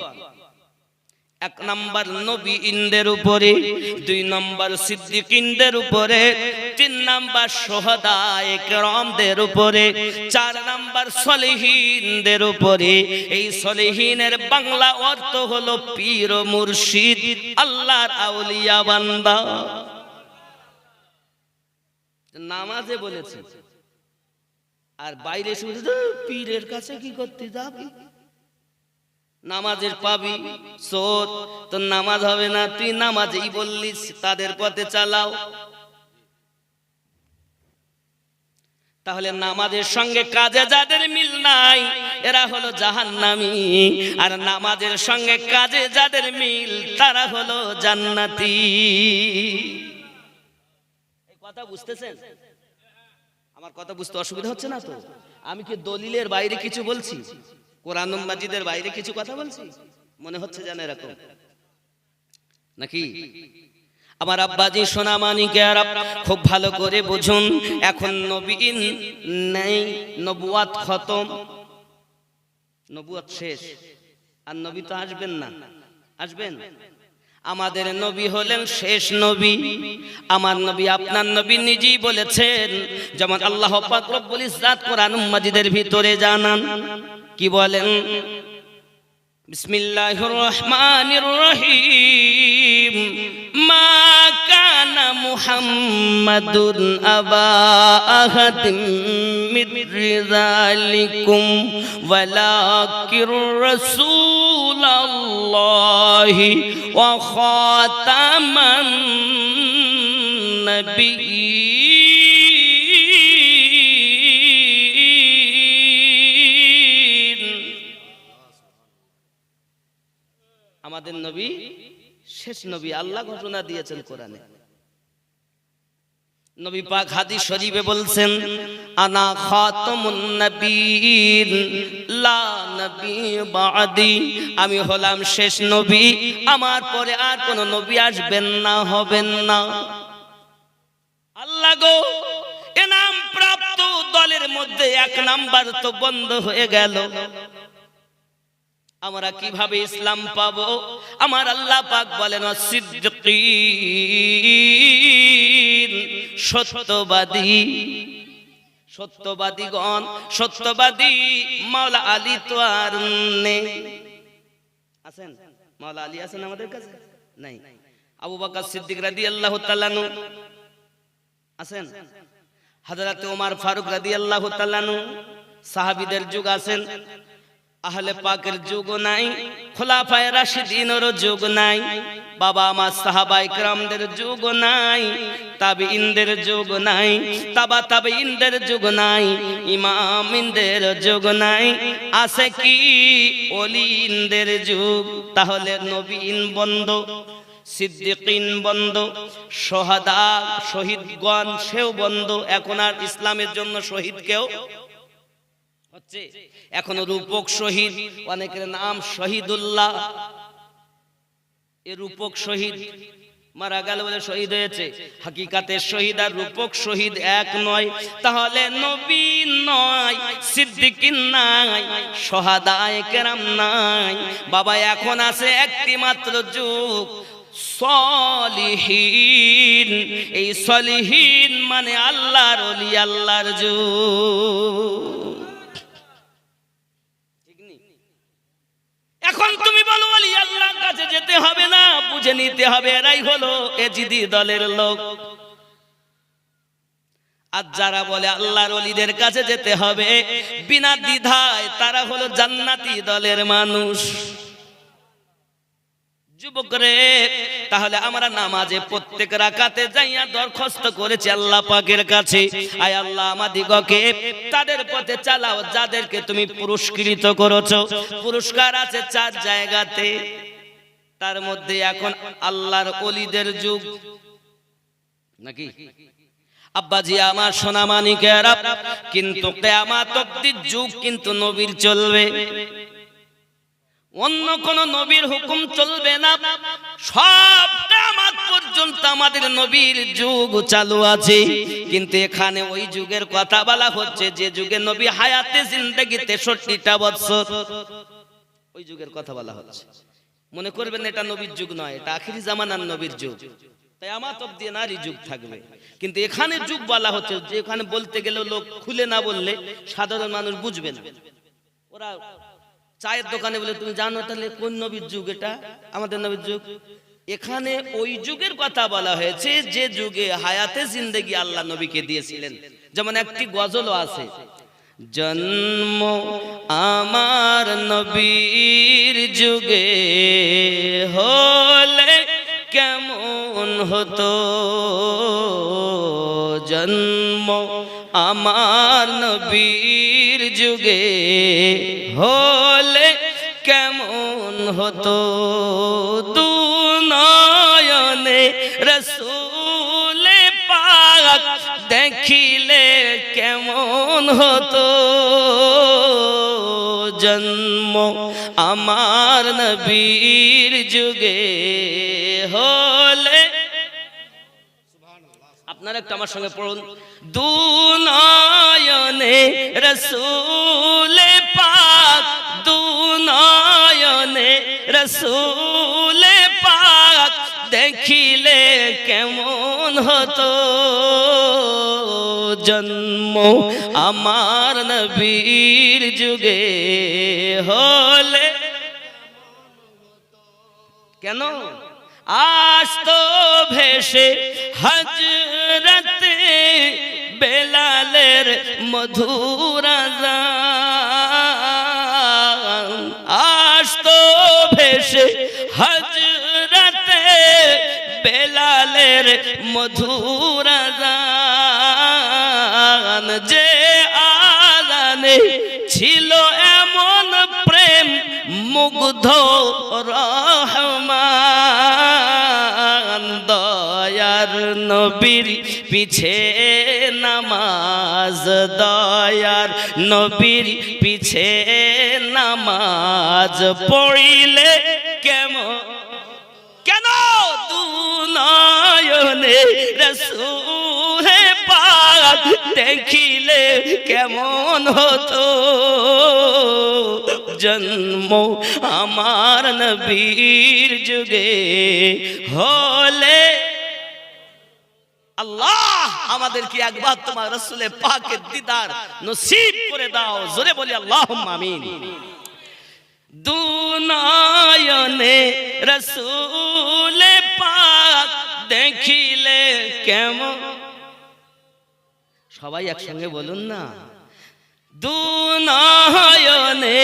এক নাম্বার নবীনদের উপরে, দুই নাম্বার সিদ্দিকিনদের উপরে, তিন নাম্বার শুহাদায়ে কেরামদের উপরে, চার নাম্বার সলিহিনদের উপরে। এই সলিহিনের বাংলা অর্থ হলো পীর ও মুর্শিদ, আল্লাহর আউলিয়া বান্দা। নামাজে বলেছে, আর বাইরে শুধু পীরের কাছে কি করতে যাবি? নামাজের পাবি সোদ, তো নামাজ হবে না। তুই নামাজেই বললিস তাদের পথে চালাও। তাহলে নামাজের সঙ্গে কাজে যাদের মিল নাই এরা হলো জাহান্নামী, আর নামাজের সঙ্গে কাজে যাদের মিল তারা হলো জান্নাতি। এই কথা বুঝতেছেন? আমার কথা বুঝতে অসুবিধা হচ্ছে না তো? আমি কি দলিলের বাইরে কিছু বলছি? কোরআন মাজিদের বাইরে কিছু কথা বলছি? মনে হচ্ছে যেন এরকম নাকি? আমার আব্বাজি সোনামানিকে আর খুব ভালো করে বুঝুন, এখন নবীন নেই, নবুয়াত খতম, নবুয়াত শেষ, আর নবী তো আসবেন না। আসবেন? আমাদের নবী হলেন শেষ নবী। আমার নবী আপনার নবী নিজেই বলেছেন, যেমন আল্লাহ পাক রব্বুল ইজ্জাত কোরআন মাজিদের ভিতরে জানান, কি বলেন? বিসমিল্লাহির রহমানির রহিম, মা কানা মুহাম্মাদুন আবা আহাদিম মির রিজালিকুম ওয়ালাকির রাসূলুল্লাহি ওয়া খাতামান নাবিয়্যিন। আমাদের নবী শেষ নবী, আল্লাহ ঘোষণা দিয়েছেন কোরআনে। নবী পাক হাদিস শরীফে বলছেন, আনা খাতামুন নবিয়্যিন লা নবী বাদি, আমি হলাম শেষ নবী, আমার পরে আর কোন নবী আসবেন না, হবেন না। আল্লাহ গো, এনাম প্রাপ্ত দলের মধ্যে এক নাম্বার তো বন্ধ হয়ে গেল। আমরা কিভাবে ইসলাম পাবো? আমার আল্লাহ পাক বলেন, সিদ্দিকিন, সত্যবাদী। সত্যবাদীগণ, সত্যবাদী মাওলা আলী তো আর নেই। আছেন? মাওলা আলী আছেন আমাদের কাছে? নাই। আবু বকর সিদ্দিক রাদিয়াল্লাহু তাআলা আনহু আছেন? হযরত ওমর ফারুক রাদিয়াল্লাহু তাআলা আনহু, সাহাবীদের যুগ আছেন। আহলে পাকের যুগ নাই, খোলাফায়ে রাশিদিনের যুগ নাই, বাবা আমার সাহাবায়ে কেরামদের যুগ নাই, তাবিঈনদের যুগ নাই, তাবা তাবিঈনদের যুগ নাই, ইমামিনদের যুগ নাই। আছে কি? ওলিদের যুগ। তাহলে নবীন বন্ধ, সিদ্দিকিন বন্ধ, শুহাদা শহীদগণ সেও বন্ধ। এখন আর ইসলামের জন্য শহীদ কেউ হচ্ছে। এখনো রূপক শহীদ, অনেকের নাম শহীদুল্লাহ, এ রূপক শহীদ মারা গেল বলে শহীদ হয়েছে, হাকিকাতে শহীদ আর রূপক শহীদ এক নয়। তাহলে নবী নয়, সিদ্দিকিন নাই, শহাদায়ে কেরাম নাই। বাবা এখন আছে একটি মাত্র যুগ, সলিহীন। এই সলিহীন মানে আল্লাহর ওলি, আল্লাহর যুগ। এখন তুমি বলো ওলি আল্লাহর কাছে যেতে হবে না, বুঝে নিতে হবে এরাই হলো এজিদি দলের লোক। আর যারা বলে আল্লাহর ওলিদের কাছে যেতে হবে বিনা দ্বিধায়, তারা হলো জান্নাতি দলের মানুষ। যুবকরে, তাহলে আমরা নামাজে প্রত্যেক রাকাতে যাইয়া দরখাস্ত করেছি আল্লাহ পাকের কাছে, আয় আল্লাহ আমাদিগকে তাদের পথে চালাও যাদেরকে তুমি পুরস্কৃত করেছো। পুরস্কার আছে 4 জায়গাতে, তার মধ্যে এখন আল্লাহর ওলিদের যুগ নাকি আব্বাজি আমার সোনা মানিকেরা। কিন্তু কিয়ামত অবধি যুগ কিন্তু নবীর চলবে, অন্য কোন নবীর হুকুম চলবে না। সব কিয়ামত পর্যন্ত আমাদের নবীর যুগ চালু আছে। কিন্তু এখানে ওই যুগের কথা বলা হচ্ছে যে যুগে নবী হায়াতে জিন্দেগি 63টা বছর, ওই যুগের কথা বলা হচ্ছে। মনে করবেন এটা নবীর যুগ নয়, এটা আখিরি জামানার নবীর যুগ। কিয়ামত অবধি নারী যুগ থাকবে। কিন্তু এখানে যুগ বলা হচ্ছে, যে এখানে বলতে গেলে লোক খুলে না বললে সাধারণ মানুষ বুঝবে না। ওরা চায়ের দোকানে বলে তুমি জানো তাহলে কোন নবীর যুগ এটা? আমাদের নবীর যুগ। এখানে ওই যুগের কথা বলা হয়েছে যে যুগে হায়াতে জিন্দেগি আল্লাহ নবীকে দিয়েছিলেন। যেমন একটি গজলও আছে, জন্ম আমার নবীর যুগে হলে কেমন হতো, জন্ম আমার নবীর যুগে হলে কেমন হতো, দুনয়নে রাসূল পাক দেখিলে কেমন হতো, জন্ম আমার নবীর যুগে হলে। আপনারা একটু আমার সঙ্গে পড়ুন, দুনয়নে রাসূল পাক, দুনয়নে রাসূল পাক দেখিলে কেমন হতো, জন্ম আমার নবীর যুগে হলে। কেন আসতো ভেসে হযরতে বেলালের মধুর আযান, আসতো ভেসে হযরতে বেলালের মধুর আযান, যে আযানে ছিল এমন প্রেম মুগ্ধ রহমান, দয়ার নবীর পিছে নামাজ, দয়ার নবীর পিছে নামাজ পড়িলে কেমন, কেন দুনয়নে রাসূল পাক দেখিলে কেমন হতো, জন্ম আমার নবীর যুগে হলে। আল্লাহ আমাদেরকে একবার তোমার রাসূলের পাকের দিদার নসিব করে দাও, জোরে বলি আল্লাহুম্মা আমিন। দুনয়নে রাসূল পাক দেখিলে কেমন, সবাই একসঙ্গে বলুন না, দুনয়নে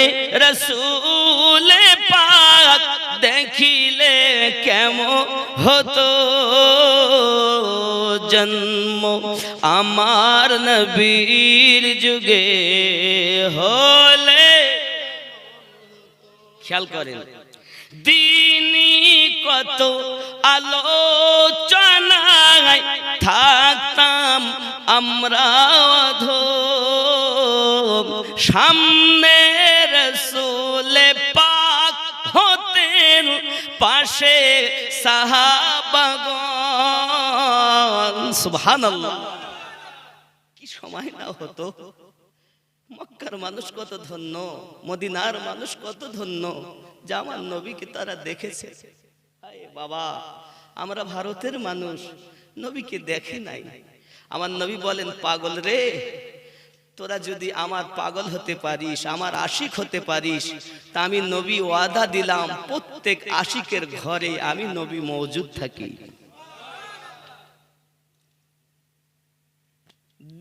রাসূল পাক দেখিলে কেমন হতো, জন্ম আমার নবীর যুগে হলে। খেয়াল করেন, দিনী কত আলোচনায় থাকতাম আমরা অধম, সামনে রাসূল পাক হতেন পাশে সাহাবাগণ সুবহানাল্লাহ কি সময় না হতো মক্কার মানুষ কত ধন্য মদিনার মানুষ কত ধন্য যে আমার নবীকে তারা দেখেছে হায় বাবা আমরা ভারতের মানুষ নবীকে দেখি নাই আমার নবী বলেন পাগল রে তোরা যদি আমার পাগল হতে পারিস আমার আশিক হতে পারিস তা আমি নবী ওয়াদা দিলাম প্রত্যেক আশিকের ঘরে আমি নবী মওজুদ থাকি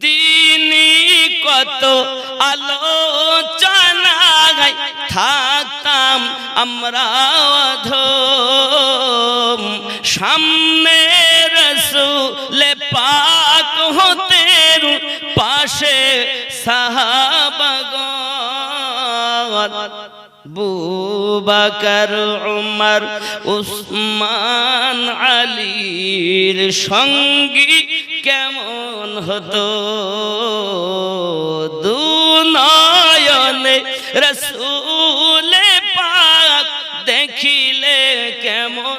দিনী কত আলোচনায় থাকতাম আমরা অধম সামনে রাসূল পাক হতেন পাশে সাহাবাগণ আবু বকর উমর উসমান আলীর সঙ্গী কেমন হতো দুনয়নে রাসূল পাক দেখিলে কেমন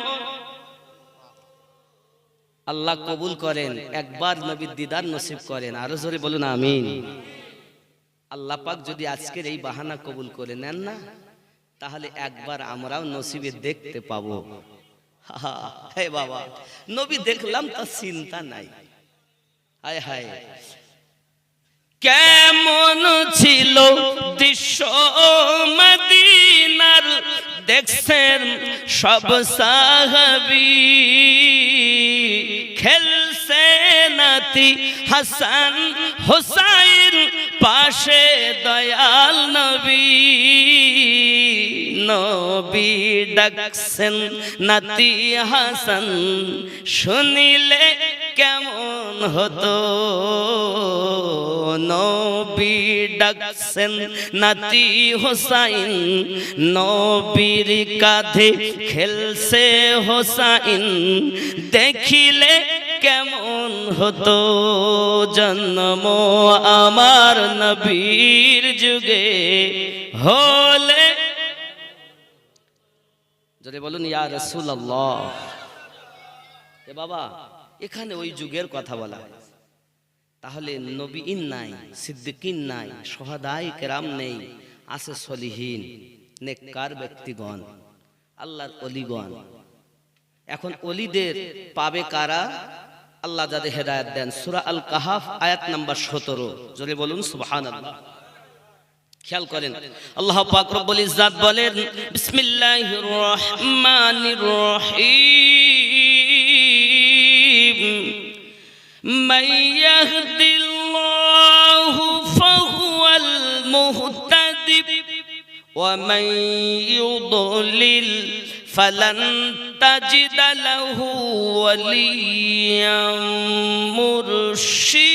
আল্লাহ কবুল করেন একবার নবীর দিদার নসিব করেন আরো জোরে বলুন আমিন আল্লাহ পাক যদি আজকের এই বাহানা কবুল করে নেন না তাহলে একবার আমরাও নসিবে দেখতে পাবো হে বাবা নবী দেখলাম তা চিন্তা নাই হায় হায় কেমন ছিল দৃশ্য মদিনার দেখছেন সব সাহাবী খেলছে নাতি হাসান হুসাইন পাশে দয়াল নবী নবী ডাকছেন নাতি হাসান শুনিলে কেমন হতো নবী ডাকছেন নাতি হুসাইন নবীর কাঁধে খেলছে হুসাইন দেখিলে কেমন হতো জন্ম আমার নবীর যুগে হলে যদি বলুন ইয়া রাসূলুল্লাহ এ বাবা এখানে ওই যুগের কথা বলা হয় তাহলে নবীন নাই সিদ্দিকিন নাই শুহাদায়ে কেরাম নেই আছে সলিহিন নেককার ব্যক্তিগণ আল্লাহর ওলিগণ এখন ওলিদের পাবে কারা আল্লাহ যাদের হেদায়েত দেন সূরা আল কাহাফ আয়াত নাম্বার 17 জোরে বলুন সুবহানাল্লাহ খেয়াল করেন আল্লাহ পাক রব্বুল ইজ্জাত বলেন বিসমিল্লাহির রহমানির রহিম মান ইয়াহদিল্লাহু ফাহুয়াল মুহতাদি ওয়া মান ইউদ্লিল ফালান তাজিদ লাহু ওয়ালিয়াম মুরশিদা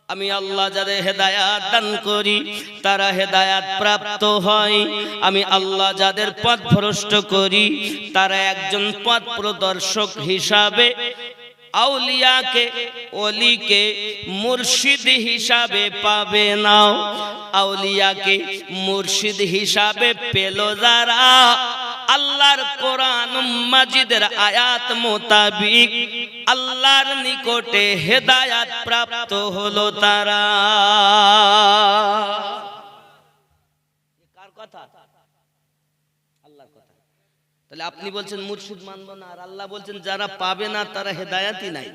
আমি আল্লাহ যাদের হেদায়াত দান করি তারা হেদায়াত প্রাপ্ত হয় আমি আল্লাহ যাদের পথ ভ্রষ্ট করি তারা একজন পথ প্রদর্শক হিসাবে আউলিয়াকে ওলিকে মুর্শিদ হিসাবে পাবে না আউলিয়াকে মুর্শিদ হিসাবে পেল যারা আল্লাহর কোরআন মাজিদের আয়াত মোতাবিক আল্লাহর নিকটে হেদায়াত প্রাপ্ত হলো তারা কার কথা আল্লাহর কথা তাহলে আপনি বলছেন মুর্শিদ মানব না আর আল্লাহ বলছেন যারা পাবে না তারা হেদায়াতই নাই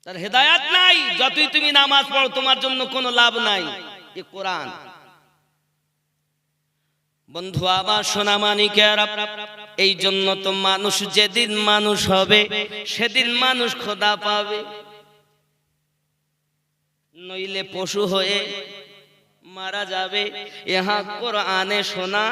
তার হেদায়াত নাই যতই তুমি নামাজ পড়ো তোমার জন্য কোনো লাভ নাই এ কোরআন বন্ধু আমার সোনা মানিকেরা এই জন্য তো মানুষ যেদিন মানুষ হবে সেদিন মানুষ খোদা পাবে নইলে পশু হয়ে মারা যাবে ইহা কোরআনে শোনা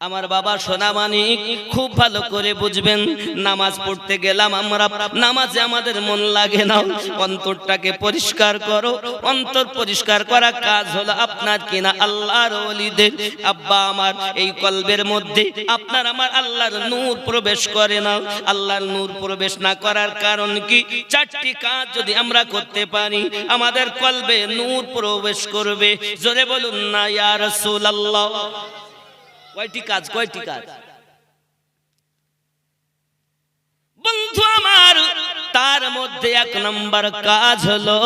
আমার বাবা সোনামানিক খুব ভালো করে বুঝবেন, নামাজ পড়তে গেলাম আমরা, নামাজে আমাদের মন লাগে না, অন্তরটাকে পরিষ্কার করো। অন্তর পরিষ্কার করা কাজ হলো আপনার কিনা আল্লাহর ওলিদের। আব্বা আমার, এই কলবের মধ্যে আপনার আমার আল্লাহর নূর প্রবেশ করে না। আল্লাহর নূর প্রবেশ না করার কারণ কি? চারটি কাজ যদি আমরা করতে পারি আমাদের কলবে নূর প্রবেশ করবে। জোরে বলুন না ইয়া রাসূলুল্লাহ। কয়টি কাজ? কয়টি কাজ বন্ধু আমার? তার মধ্যে এক নম্বর কাজ হলো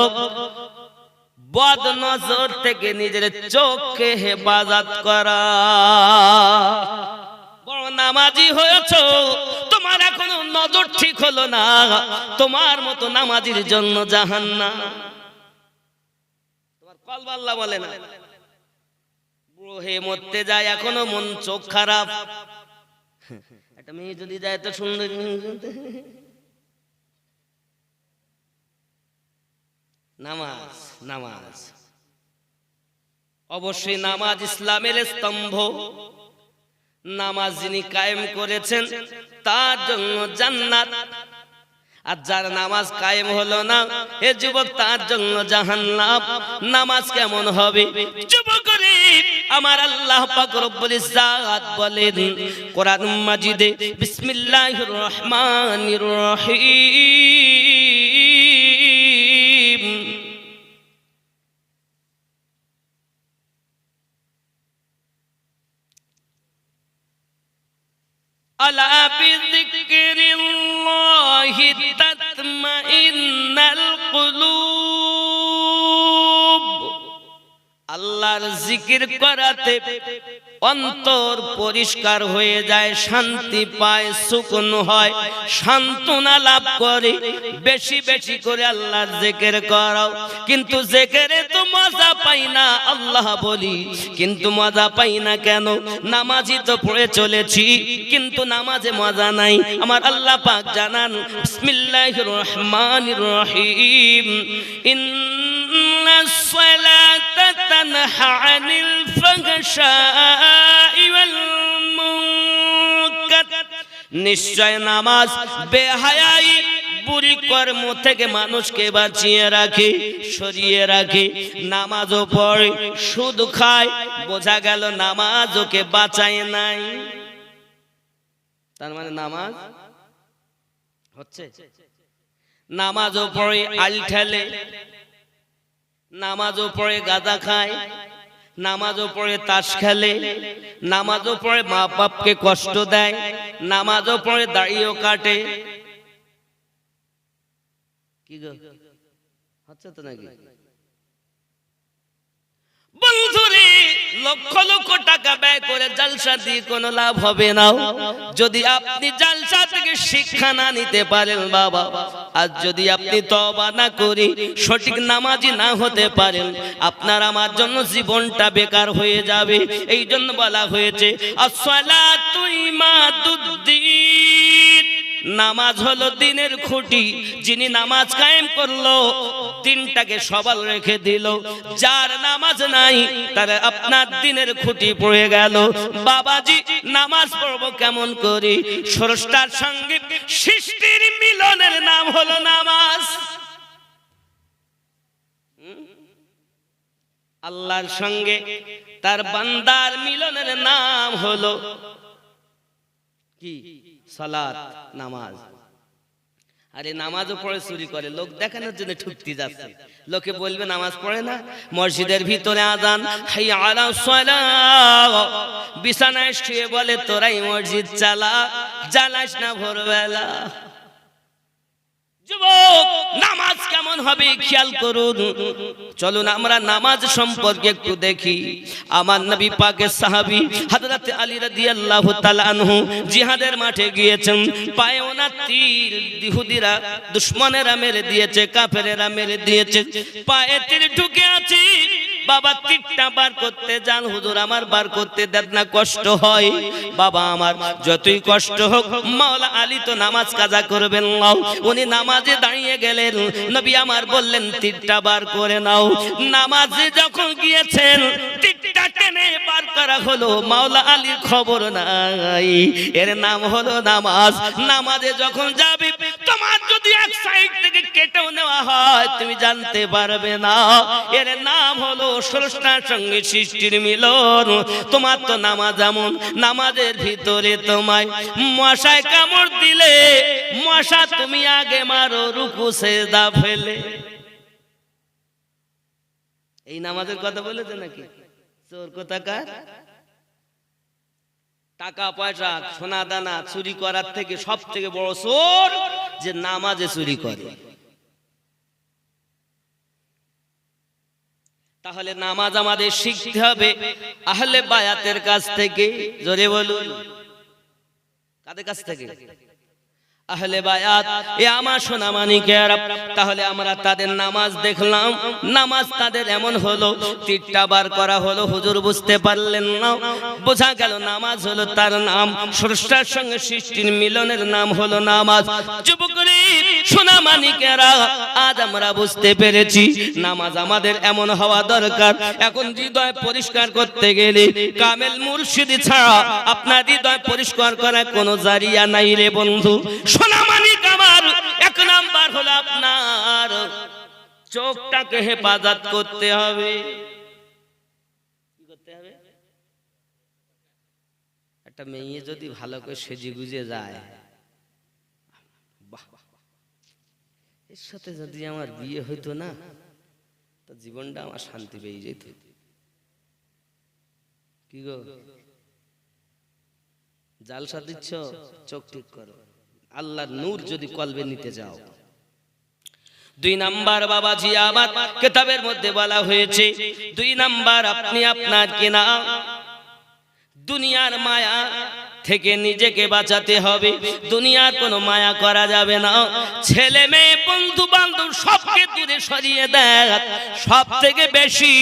বদ নজর থেকে নিজের চোখকে হেফাজত করা। বড় নামাজি হয়েছো, তোমার এখনো নজর ঠিক হলো না, তোমার মতো নামাজির জন্য জাহান্নাম। তোমার কলব আল্লাহ বলে না, হে মরতে যায় এখনো মন চোখ খারাপ। একটা মেয়ে যদি যায় তো সুন্দর, নামাজ নামাজ অবশ্যই নামাজ ইসলামের স্তম্ভ। নামাজ যিনি কায়েম করেছেন তার জন্য জান্নাত, আর যার নামাজ কায়েম হলো না হে যুবক তার জন্য জাহান্নাম। নামাজ কেমন হবে যুবক? আমার আল্লাহ পাক রব্বুল ইজ্জাত বলেন কোরআন মাজিদে, বিসমিল্লাহির রহমানির রহিম, আলা বিযিকরিল্লাহি তাতমাইন্নাল কুলুব। আল্লাহর জিকির করাতে অন্তর পরিষ্কার হয়ে যায়, শান্তি পায়, সুকুন হয়, সান্ত্বনা লাভ করে। বেশি বেশি করে আল্লাহর জিকির করো। কিন্তু জিকিরে তো মজা পাই না, আল্লাহ বলি, কিন্তু মজা পাই না কেন? নামাজই তো পড়ে চলেছি কিন্তু নামাজে মজা নাই। আমার আল্লাহ পাক জানান, বিসমিল্লাহির রহমানির রহিম, ইন্নাস সালাতা তানহা আনিল ফাহশাই ওয়াল মুনকার। নিশ্চয় নামাজ বেহায়াই বুরি কর্ম থেকে মানুষকে বাঁচিয়ে রাখে, সরিয়ে রাখে। নামাজও পড়ে, সুদ খায়, বোঝা গেল নামাজ ওকে বাঁচায় নাই। তার মানে নামাজ হচ্ছে, নামাজও পড়ে আল ঠেলে, নামাজও পড়ে গাঁজা খায়, নামাজও পড়ে তাস খেলে, নামাজও পড়ে মা বাপকে কষ্ট দেয়, নামাজও পড়ে দাড়িও কাটে। কি গো হচ্ছে তো নাকি? বন্ধুরে, লক্ষ লক্ষ টাকা ব্যয় করে জালসা দিয়ে কোনো লাভ হবে না যদি আপনি জালসা থেকে শিক্ষা না নিতে পারেন বাবা। আর যদি আপনি তওবা না করে সঠিক নামাজি না হতে পারেন, আপনার আমার জন্য জীবনটা বেকার হয়ে যাবে। এই জন্য বলা হয়েছে আসসালাতু ইমাদুদ্দিন, নামাজ হলো দিনের খুঁটি। যিনি নামাজ কায়েম করলো, দিনটাকে সবল রেখে দিল। যার নামাজ নাই তার আপনার দিনের খুঁটি পড়ে গেল। বাবাজি, নামাজ পড়বো কেমন করে? স্রষ্টার সঙ্গে সৃষ্টির মিলনের নাম হলো নামাজ। আল্লাহর সঙ্গে তার বান্দার মিলনের নাম হলো কি? সালাত, নামাজ। আরে নামাজও পড়ে চুরি করে, লোক দেখানোর জন্য ঠুকতে যাচ্ছে। লোকে বলবে নামাজ পড়ে না। মসজিদের ভিতরে আযান, হাইয়া আলাস সালাহ, বিছানায় শুয়ে বলে তোরাই মসজিদ চালা, জ্বালাস না ভোরবেলা। যুবক, নামাজ কেমন হবে খেয়াল করুন। চলুন আমরা নামাজ সম্পর্কে একটু দেখি। আমার নবী পাকের সাহাবী হযরত আলী রাদিয়াল্লাহু তাআলা আনহু জিহাদের মাঠে গিয়েছেন। পায়ে ওনার তীর ইহুদিরা, দুশমনেরা মেরে দিয়েছে, কাফেরেরা মেরে দিয়েছে। পায়ে তীর ঢুকে আছে। বাবা তীরটা বার করতে যান, হুজুর আমার বার করতে দেন না, কষ্ট হয়। বাবা আমার যতই কষ্ট হোক, মাওলা আলী তো নামাজ কাজা করবেন না। উনি নামাজে দাঁড়িয়ে গেলেন, নবী আমার বললেন তীরটা বার করে নাও। নামাজে যখন গিয়েছেন তীরটা টেনে বার করা হলো, মাওলা আলীর খবর নাই। এর নাম হলো নামাজ। নামাজে যখন যাবে তোমার যদি এক সাইড থেকে কেটেও নেওয়া হয় তুমি জানতে পারবে না। এর নাম হলো স্রষ্টার সঙ্গে সৃষ্টির মিলন। তোমার তো নামাজ এমন, নামাজের ভিতরে তোমায় মশায় কামড় দিলে মশা তুমি আগে মারো রুকু সেজদা ফেলে। এই নামাজের কথা বলেছে নাকি? চোর কোথাকার। টাকা পয়সা সোনা দানা চুরি করার থেকে সব থেকে বড় চোর যে নামাজে চুরি করে। তাহলে নামাজ আমাদের শিখতে হবে আহলে বায়াতের কাছ থেকে। জোরে বলুন, কাদের কাছ থেকে? আহলে বায়াত। এ আমার সোনা মানিকেরা, তাহলে আমরা তাদের নামাজ দেখলাম, নামাজ তাদের এমন হলো, তীরটা বার করা হলো, হুজুর বুঝতে পারলেন না। বোঝা গেল নামাজ হলো তার নাম, স্রষ্টার সঙ্গে সৃষ্টির মিলনের নাম হলো নামাজ। যুবকরা, সোনা মানিকেরা, আজ আমরা বুঝতে পেরেছি নামাজ আমাদের এমন হওয়া দরকার। এখন হৃদয় পরিষ্কার করতে গেলে কামেল মুর্শিদ ছাড়া আপনার হৃদয় পরিষ্কার করার কোনো জারিয়া নাই রে বন্ধু। সোনা মানিক আমার, এক নাম্বার হলো আপনার চোখটাকে হেফাজত করতে হবে। কি করতে হবে? একটা মেয়ে যদি ভালো করে সেজে গুজে যায়, বাহ, এর সাথে যদি আমার বিয়ে হইতো না তো জীবনটা আমার শান্তি পেয়ে যেত। কি গো, জালসা দিচ্ছ, চোখ ঠিক করো। আল্লাহর নূর যদি কলবে নিতে যাও। দুই নাম্বার বাবাজি আমার কিতাবের মধ্যে বলা হয়েছে, দুই নাম্বার আপনি আপনার কিনা দুনিয়ার মায়া থেকে নিজেকে বাঁচাতে হবে। দুনিয়ার কোনো মায়া করা যাবে না। ছেলে মেয়ে বন্ধু বান্ধব সবকে দূরে সরিয়ে দেন, সব থেকে বেশি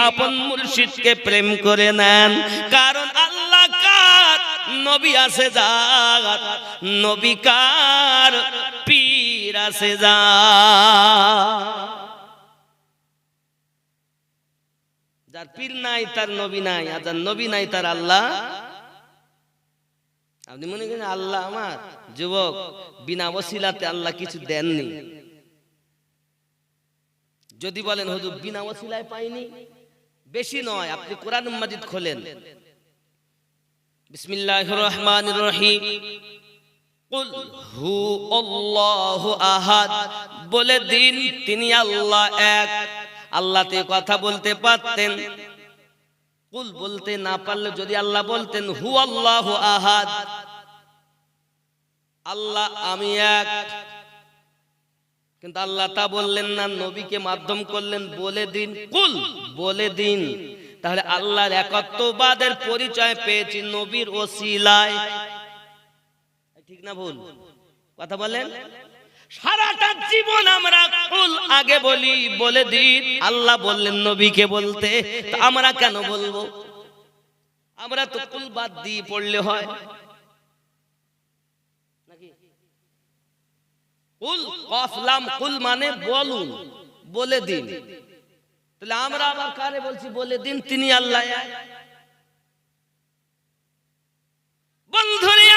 আপন মুর্শিদকে প্রেম করে নেন। কারণ আল্লাহ কার নবী আছে যার, নবী কার পীর আছে যার পীর নাই তার নবী নাই, আর যার নবী নাই তার আল্লাহ। আপনি মনে করেন আল্লাহ আমার? যুবক, বিনা ওসিলাতে আল্লাহ কিছু দেননি। যদি বলেন হুজুর বিনা ওসিলায় পাইনি, বেশি নয়, আপনি কোরআন মাজিদ খোলেন, বিসমিল্লাহির রহমানির রহিম, কুল হু আল্লাহু আহাদ, বলে দিন তিনি আল্লাহ এক। আল্লাহতে কথা বলতে পারতেন, কুল বলতে না পারলে যদি আল্লাহ বলতেন হু আল্লাহু আহাদ, আল্লাহ আমি এক, কিন্তু আল্লাহ তা বললেন না, নবীকে মাধ্যম করলেন, বলে দিন, কুল বলে দিন। তাহলে আল্লাহর একত্ববাদের পরিচয় পেয়েছি নবীর ওসিলায়। ঠিক না ভুল কথা বলেন? সারাটা জীবন আমরা কুল আগে বলি, বলে দিন। আল্লাহ বললেন নবীকে বলতে, তো আমরা কেন বলবো? আমরা তো কুল বাদ দিয়ে পড়লে হয় নাকি? কুল কফ লাম কুল মানে বলুন, বলে দিন। তাহলে আমরা আবার কারে বলছি বলে দিন? তিনি আল্লাহ এক। বন্ধুরে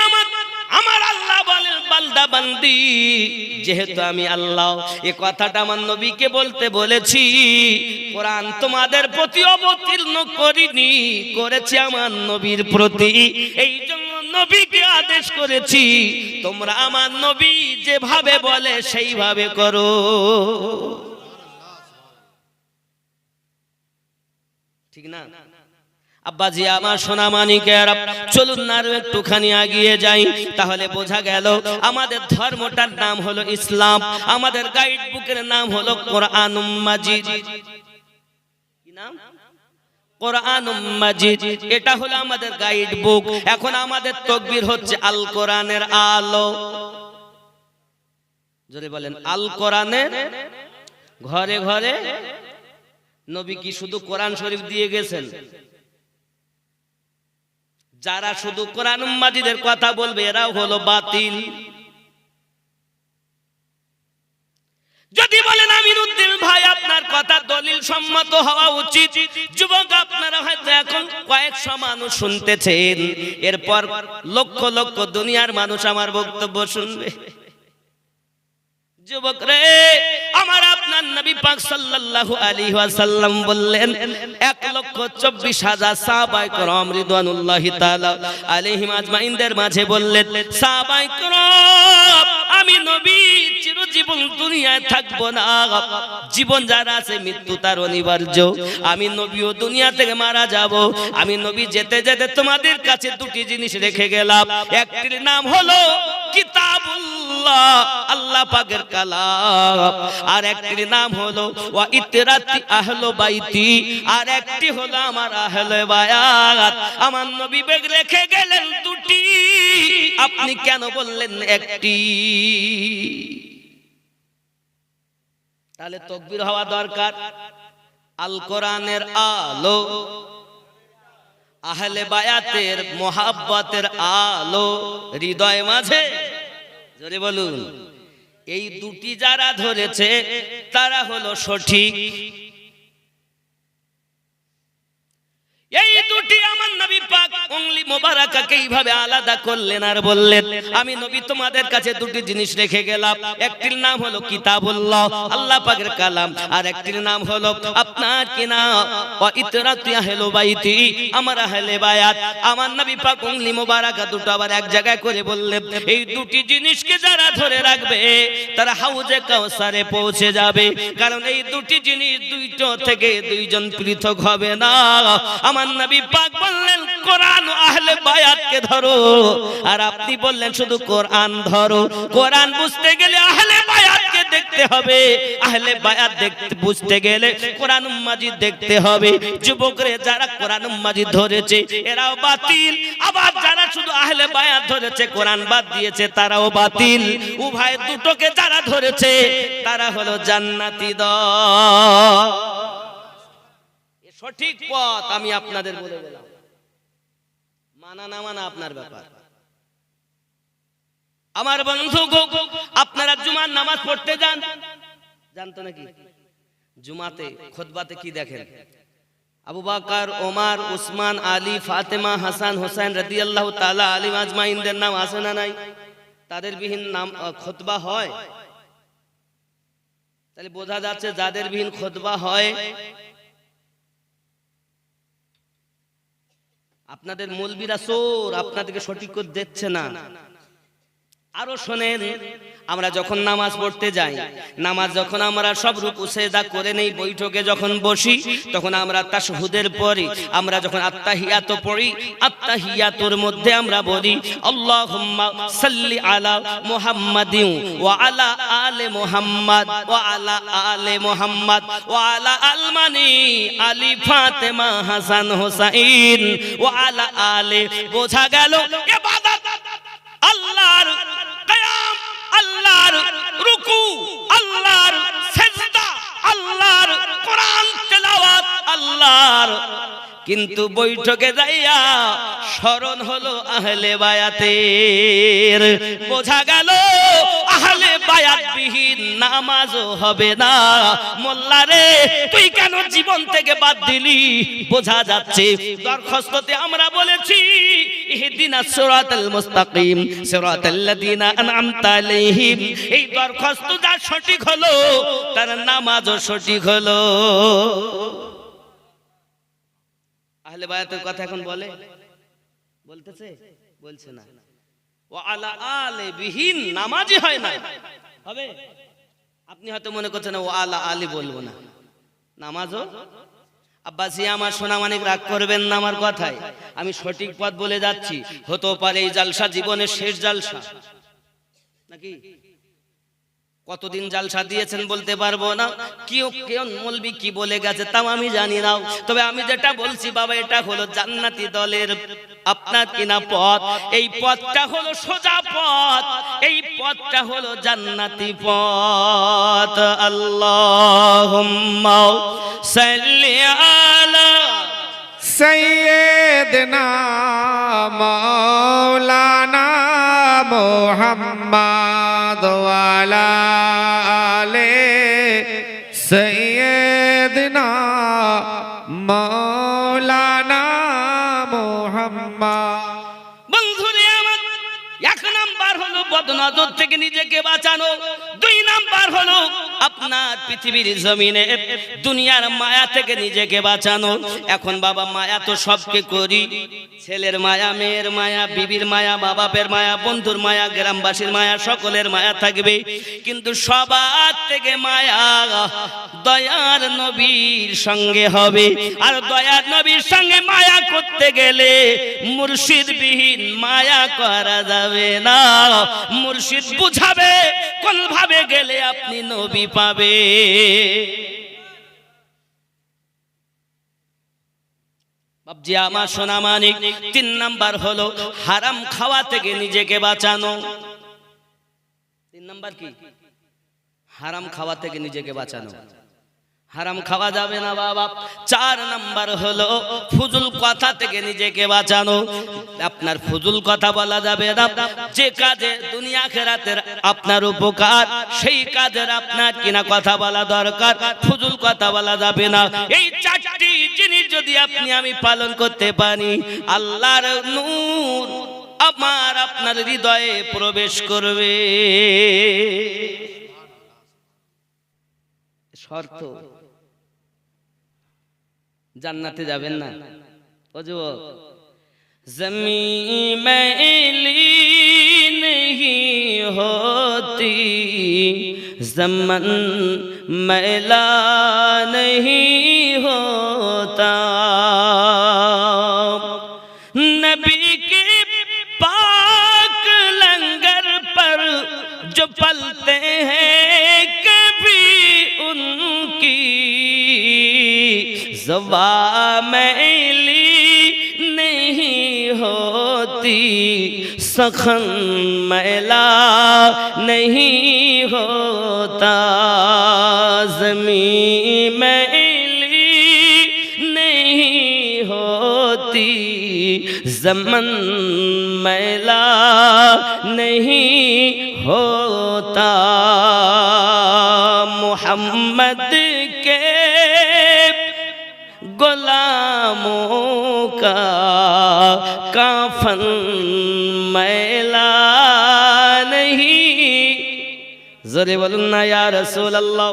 আমার আল্লাহ বলেন বান্দা বান্দি, যেহেতু আমি আল্লাহ, এই কথাটা আমার নবীকে বলতে বলেছি। কোরআন তোমাদের প্রতি অবতীর্ণ করিনি, করেছি আমার নবীর প্রতি। এই জন্য নবীকে আদেশ করেছি, তোমরা আমার নবী যেভাবে বলে সেইভাবে করো। ঠিক না আব্বাজি আমার সোনা মানিকেরা? চলুন না আরো একটুখানি এগিয়ে যাই, তাহলে বোঝা গেল আমাদের ধর্মটার নাম হলো ইসলাম, আমাদের গাইড বুকের নাম হলো কোরআনুম মাজিদ। কি নাম? কোরআনুম মাজিদ। এটা হলো আমাদের গাইড বুক। এখন আমাদের তাকবীর হচ্ছে আল কোরআনের আলো। জোরে বলেন, আল কোরআনের ঘরে ঘরে। নবী কি শুধু কোরআন শরীফ দিয়ে গেছেন? যারা শুধু কোরআন মাজিদের কথা বলবে এরাও হলো বাতিল। যদি বলেন আমিনুদ্দিন ভাই আপনার কথা দলিল সম্মত হওয়া উচিত। যুবক আপনারা হয়তো এখন কয়েকশো মানুষ শুনতেছেন, এরপর লক্ষ লক্ষ দুনিয়ার মানুষ আমার বক্তব্য শুনবে। যুবক রে, আমার আপনার নবী পাক সাল্লাল্লাহু আলাইহি ওয়াসাল্লাম বললেন 1,24,000 সাহাবায়ে কেরাম রিদওয়ানুল্লাহি তাআলা আলাইহিম আজমাইনদের মাঝে বললেন, সাহাবায়ে কেরাম আমি নবী চিরজীবন দুনিয়ায় থাকবো না, জীবন যার আছে মৃত্যু তার অনিবার্য, আমি নবীও দুনিয়া থেকে মারা যাব। আমি নবী যেতে যেতে তোমাদের কাছে দুটি জিনিস রেখে গেলাম, একটির নাম হলো কিতাবুল্লাহ, আল্লাহ পাকের কালাম, আর একটির নাম হলো ওয়া ইতরাতি আহলে বাইতি, আর একটি হলো আমার আহলে বায়াত। আমার নবী বেগ রেখে গেলেন দুটি, আপনি কেন বললেন একটি? তাহলে তাকবীর হওয়া দরকার। আল কোরআনের আলো, আহলে বায়াতের মোহাব্বতের আলো হৃদয় মাঝে, জোরে বলুন। এই দুটি যারা ধরেছে তারা হলো সঠিক। এই দুটি আমার নবী পাক উংলি মোবারকাকে এইভাবে আলাদা করলেন আর বললেন, আমি নবী তোমাদের কাছে দুটি জিনিস রেখে গেলাম, একটির নাম হলো কিতাবুল্লাহ, আল্লাহ পাকের কালাম, আর একটির নাম হলো আপনার কি না ওয়া ইতরাতু আহলে বাইতি, আমার আহলে বায়াত। আমার নবী পাক উংলি মোবারকা দুটো আবার এক জায়গায় করে বললেন, এই দুটি জিনিসকে যারা ধরে রাখবে তারা হাউজে কাউসারে পৌঁছে যাবে, কারণ এই দুটি জিনিস দুইটো থেকে দুইজন পৃথক হবে না। আমার নবী পাক বললেন কোরআন ও আহলে বায়াতকে ধরো, আর আপনি বললেন শুধু কোরআন ধরো। কোরআন বুঝতে গেলে আহলে বায়াতকে দেখতে হবে, আহলে বায়াত দেখতে বুঝতে গেলে কোরআন মাজিদ দেখতে হবে। যুবকরে যারা কোরআন মাজিদ ধরেছে এরাও বাতিল, আবার যারা শুধু আহলে বায়াত ধরেছে কোরআন বাদ দিয়েছে তারাও বাতিল। উভয় দুটোকে যারা ধরেছে তারা হলো জান্নাতি দল। সঠিক পথ আমি আপনাদের বলে গেলাম, মানা না মানা আপনার ব্যাপার। আমার বন্ধু, আপনারা জুমার নামাজ পড়তে যান, জানতো নাকি? জুমাতে খুতবাতে কি দেখেন? আবু বকর, ওমর, উসমান, আলী, ফাতেমা, হাসান, হোসেন রাদিয়াল্লাহু তাআলা আলিম আজমাইনদের নাম আছে না নাই? তাদের বিহীন নাম খুতবা হয়? তাহলে বোঝা যাচ্ছে যাদের বিহীন খুতবা হয় আপনাদের মৌলবীরা চোর, আপনাদেরকে সঠিক করে দিচ্ছে না। আরো শোনেন, আমরা যখন নামাজ পড়তে যাই, নামাজ যখন আমরা সব রুকু সিজদা করে নেই, বৈঠকে যখন বসি, তখন আমরা তাশহুদের পরে আমরা যখন আত্তাহিয়াত পড়ি, আত্তাহিয়াতুর মধ্যে আমরা বলি আল্লাহুম্মা সাল্লি আলা মুহাম্মাদিন ওয়া আলা আলে মুহাম্মাদ ওয়া আলা আলে মুহাম্মাদ ওয়া আলা আলমানি আলী ফাতেমা হাসান হোসাইন ওয়া আলা আলে। বোঝা গেল ইবাদত আল্লাহর, কিয়াম আল্লাহর, রুকু আল্লাহর, সিজদা আল্লাহর, কোরআন তেলাওয়াত আল্লাহর, কিন্তু বৈঠকে যাইয়া স্মরণ হলো আহলে বায়াতের। বোঝা গেল আহলে বায়াত বিহীন নামাজও হবে না। মোল্লা রে, তুই কেন জীবন থেকে বাদ দিলি? বোঝা যাচ্ছে দরখাস্ততে আমরা বলেছি ইহদিনাস সিরাতাল মুস্তাকিম সিরাতাল্লাযিনা আন'আমতা আলাইহিম। এই দরখাস্ত যা সঠিক হলো তার নামাজও সঠিক হলো। আহলে বায়াতের কথা এখন বলে, বলতেছে, বলছে না। ওয়া আলা আলে বিহীন নামাজই হয় না, হবে? আপনি হয়তো মনে করছেন ওয়া আলা আলি বলবো না, নামাজও। আব্বাসি আমার সোনা মানিক রাগ করবেন না আমার কথায়, আমি সঠিক পথ বলে যাচ্ছি। হতে পারে এই জালসা জীবনের শেষ জালসা নাকি? কতদিন জালসা দিয়েছেন বলতে পারবো না, কেউ মৌলবি কি বলে গেছে তাও আমি জানি না। তবে আমি যেটা বলছি বাবা, এটা হলো জান্নাতি দলের আপনার কিনা পথ। এই পথটা হলো সোজা পথ, এই পথটা হলো জান্নাতি পথ। আল্লাহুম্মা সাল্লি আলা সাইয়্যিদিনা মাওলানা মুহাম্মদ ওয়া আলা আলি সাইয়্যিদিনা বদনজর থেকে নিজেকে বাঁচানো। 2 নাম্বার হলো আপনার পৃথিবীর জমিনে দুনিয়ার মায়া থেকে নিজেকে বাঁচানো। এখন বাবা মায়া তো সবকে করি, ছেলের মায়া, মেয়ের মায়া, বিবির মায়া, মা বাপের মায়া, বন্ধুর মায়া, গ্রামবাসীর মায়া, সকলের মায়া থাকবে। কিন্তু সবার থেকে মায়া দয়ার নবীর সঙ্গে হবে। আর দয়ার নবীর সঙ্গে মায়া করতে গেলে মুর্শিদ বিহীন মায়া করা যাবে না। মুর্শিদ বুঝাবে কোন ভাবে গেলে আপনি নবী পাবে। বাপজি আমার সোনা মানিক, 3 নাম্বার হলো হারাম খাওয়া থেকে নিজেকে বাঁচানো। 3 নাম্বার কি? হারাম খাওয়া থেকে নিজেকে বাঁচানো। হারাম খাওয়া যাবে না বাবা। 4 নাম্বার হলো ফুজুল কথা থেকে নিজেকে বাঁচানো। আপনার ফুজুল কথা বলা যাবে না। যে কাজে দুনিয়া আখিরাতের আপনার উপকার, সেই কাজের আপনার কিনা কথা বলা দরকার, ফুজুল কথা বলা যাবে না। এই 4টি জিনিস যদি আপনি আমি পালন করতে পারি, আল্লাহর নূর আমার আপনার হৃদয়ে প্রবেশ করবে। শর্ত, জান্নাতে যাবেন না ও যুবক। জমিন মেলি नहीं होती, ज़मन मैला नहीं होता। नबी के पाक लंगर पर जो पलते हैं कभी उनकी ज़ुबा मैली नहीं होती, सखन मैला नहीं होता। ज़मीन मैली नहीं होती, ज़मन मैला नहीं होता। मोहम्मद के गुलामों का काफन मैला नहीं। জোরে বলুন না ইয়া রাসূলুল্লাহ।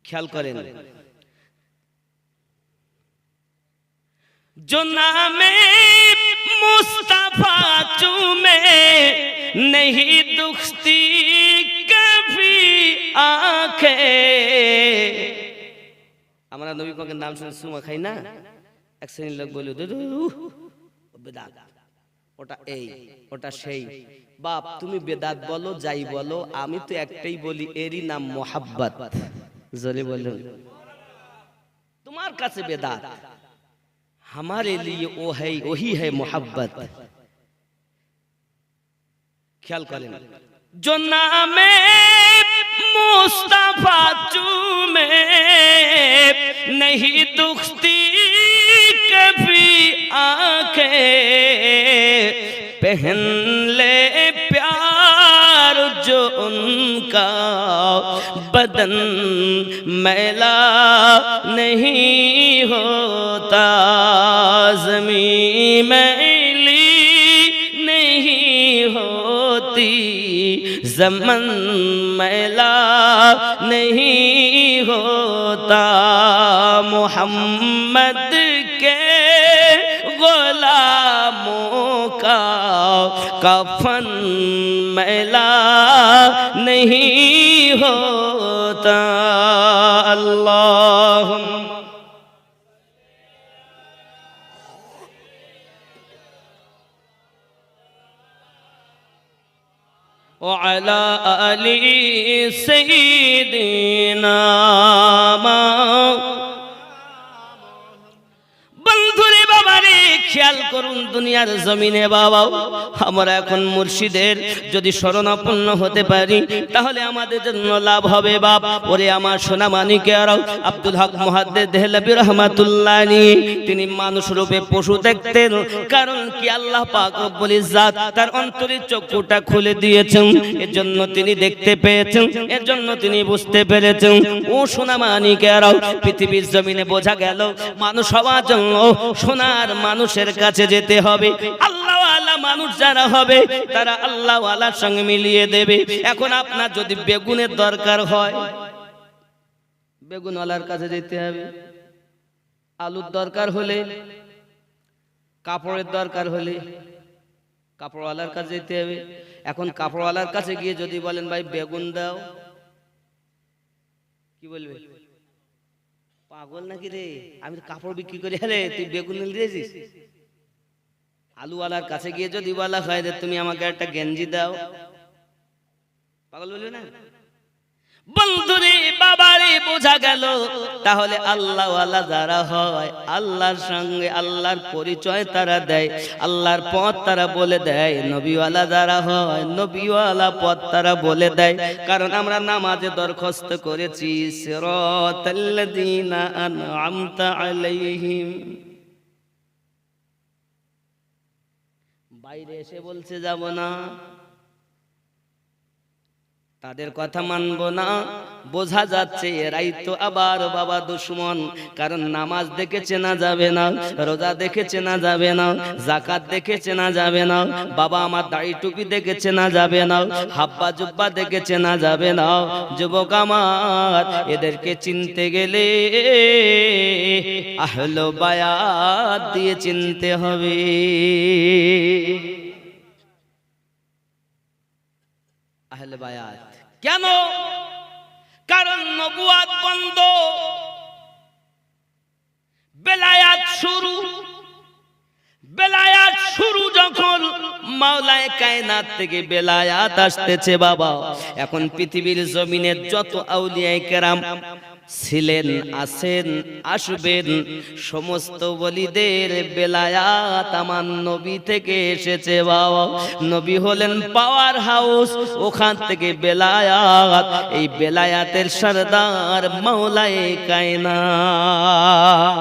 খেয়াল করেন, जो नामे मुस्तफा चूमे नहीं दुखती कभी आंखें। আমরা নবী পাকের নাম শুনে সুমা খাই না? এক শ্রেণীর লোক বলে বেদাত, ওটা এই ওটা সেই। বাপ তুমি বেদাত বলো যাই বলো, আমি তো একটাই বলি, এরই নাম মোহাব্বত। জোরে বলুন। তোমার কাছে বেদাত, हमारे लिए वो है, वही है मोहब्बत। ख्याल करें, जो नामे मुस्तफा चूमे नहीं दुखती कभी आंखें, पहन ले प्यार जो उनका बदन मैला नहीं होता। ज़मीन मैली नहीं होती, ज़मन मैला नहीं होता। मोहम्मद के गुलामों का कफन मैला नहीं होता। अल्लाहुम्मा وعلى آل سيدنا। বন্ধুরে বাবারে খেয়াল করুন, দুনিয়ার জমিনে বাবা আমরা এখন মুর্শিদের যদি শরণাপন্ন হতে পারি তাহলে আমাদের জন্য লাভ হবে বাপ। ওরে আমার সোনা মানিকেরাও, আব্দুল হক মুহাদ্দিস দেহলভী রাহমাতুল্লাহ আলাইহি তিনি মানুষ রূপে পশু দেখতেন। কারণ কি আল্লাহ পাক রব্বুল ইজ্জত তার অন্তরের চক্ষুটা খুলে দিয়েছেন, এর জন্য তিনি দেখতে পেয়েছেন, এর জন্য তিনি বুঝতে পেরেছেন। ও সোনা মানিকেরাও, পৃথিবীর জমিনে বোঝা গেল মানুষ হওয়ার জন্য সোনার মানুষের কাছে যেতে হবে। আল্লাহ আল্লাহওয়ালা মানুষ যারা হবে তারা আল্লাহওয়ালার সঙ্গে মিলিয়ে দেবে। এখন আপনার যদি বেগুনের দরকার হয়, বেগুনওয়ালার কাছে যেতে হবে। আলুর দরকার হলে, কাপড়ের দরকার হলে কাপড়ওয়ালার কাছে যেতে হবে। এখন কাপড়ওয়ালার কাছে গিয়ে যদি বলেন ভাই বেগুন দাও, কি বলবে? পাগল নাকি রে, আমি কাপড় বিক্রি করি, আরে তুই বেগুন দিয়েছিস। আলুওয়ালার কাছে গিয়ে যদি বলা হয় যে তুমি আমাকে একটা গেঞ্জি দাও, পাগল বলবে না? বন্ধুরে বাবারে, বোঝা গেল তাহলে আল্লাহওয়ালা যারা হয় আল্লাহর সঙ্গে আল্লাহর পরিচয় তারা দেয়, আল্লাহর পথ তারা বলে দেয়। নবীওয়ালা যারা হয় নবীওয়ালা পথ তারা বলে দেয়। কারণ আমরা নামাজে দরখাস্ত করেছি সিরাতাল্লাযীনা আন'আমতা আলাইহিম। বাইরে এসে বলছে যাব না, তাদের কথা মানব না, বোঝা যাচ্ছে এরাই তো আবার বাবা দুশমন। কারণ নামাজ দেখে চেনা যাবে না, রোজা দেখে চেনা যাবে না, যাকাত দেখে চেনা যাবে না, বাবা আমার দাড়ি টুপি দেখে চেনা যাবে না, হাব্বা জুব্বা দেখে চেনা যাবে না। যুবক আমার, এদেরকে চিনতে গেলে আহলে বায়াত দিয়ে চিনতে হবে। আহলে বায়াত কেন? কারণ নবুয়াত বন্ধ, বেলায়াত শুরু। বেলায়াত শুরু যখন মাওলায়ে কায়নাত থেকে বেলায়াত আসতেছে বাবা। এখন পৃথিবীর জমিনের যত আউলিয়ায়ে কেরাম ছিলেন, আছেন, আসবেন, সমস্ত ওলিদের বেলায়াত আমার নবী থেকে এসেছে বাবা। নবী হলেন পাওয়ার হাউস, ওখান থেকে বেলায়াত। এই বেলায়াতের সরদার মাওলায়ে কায়নাত।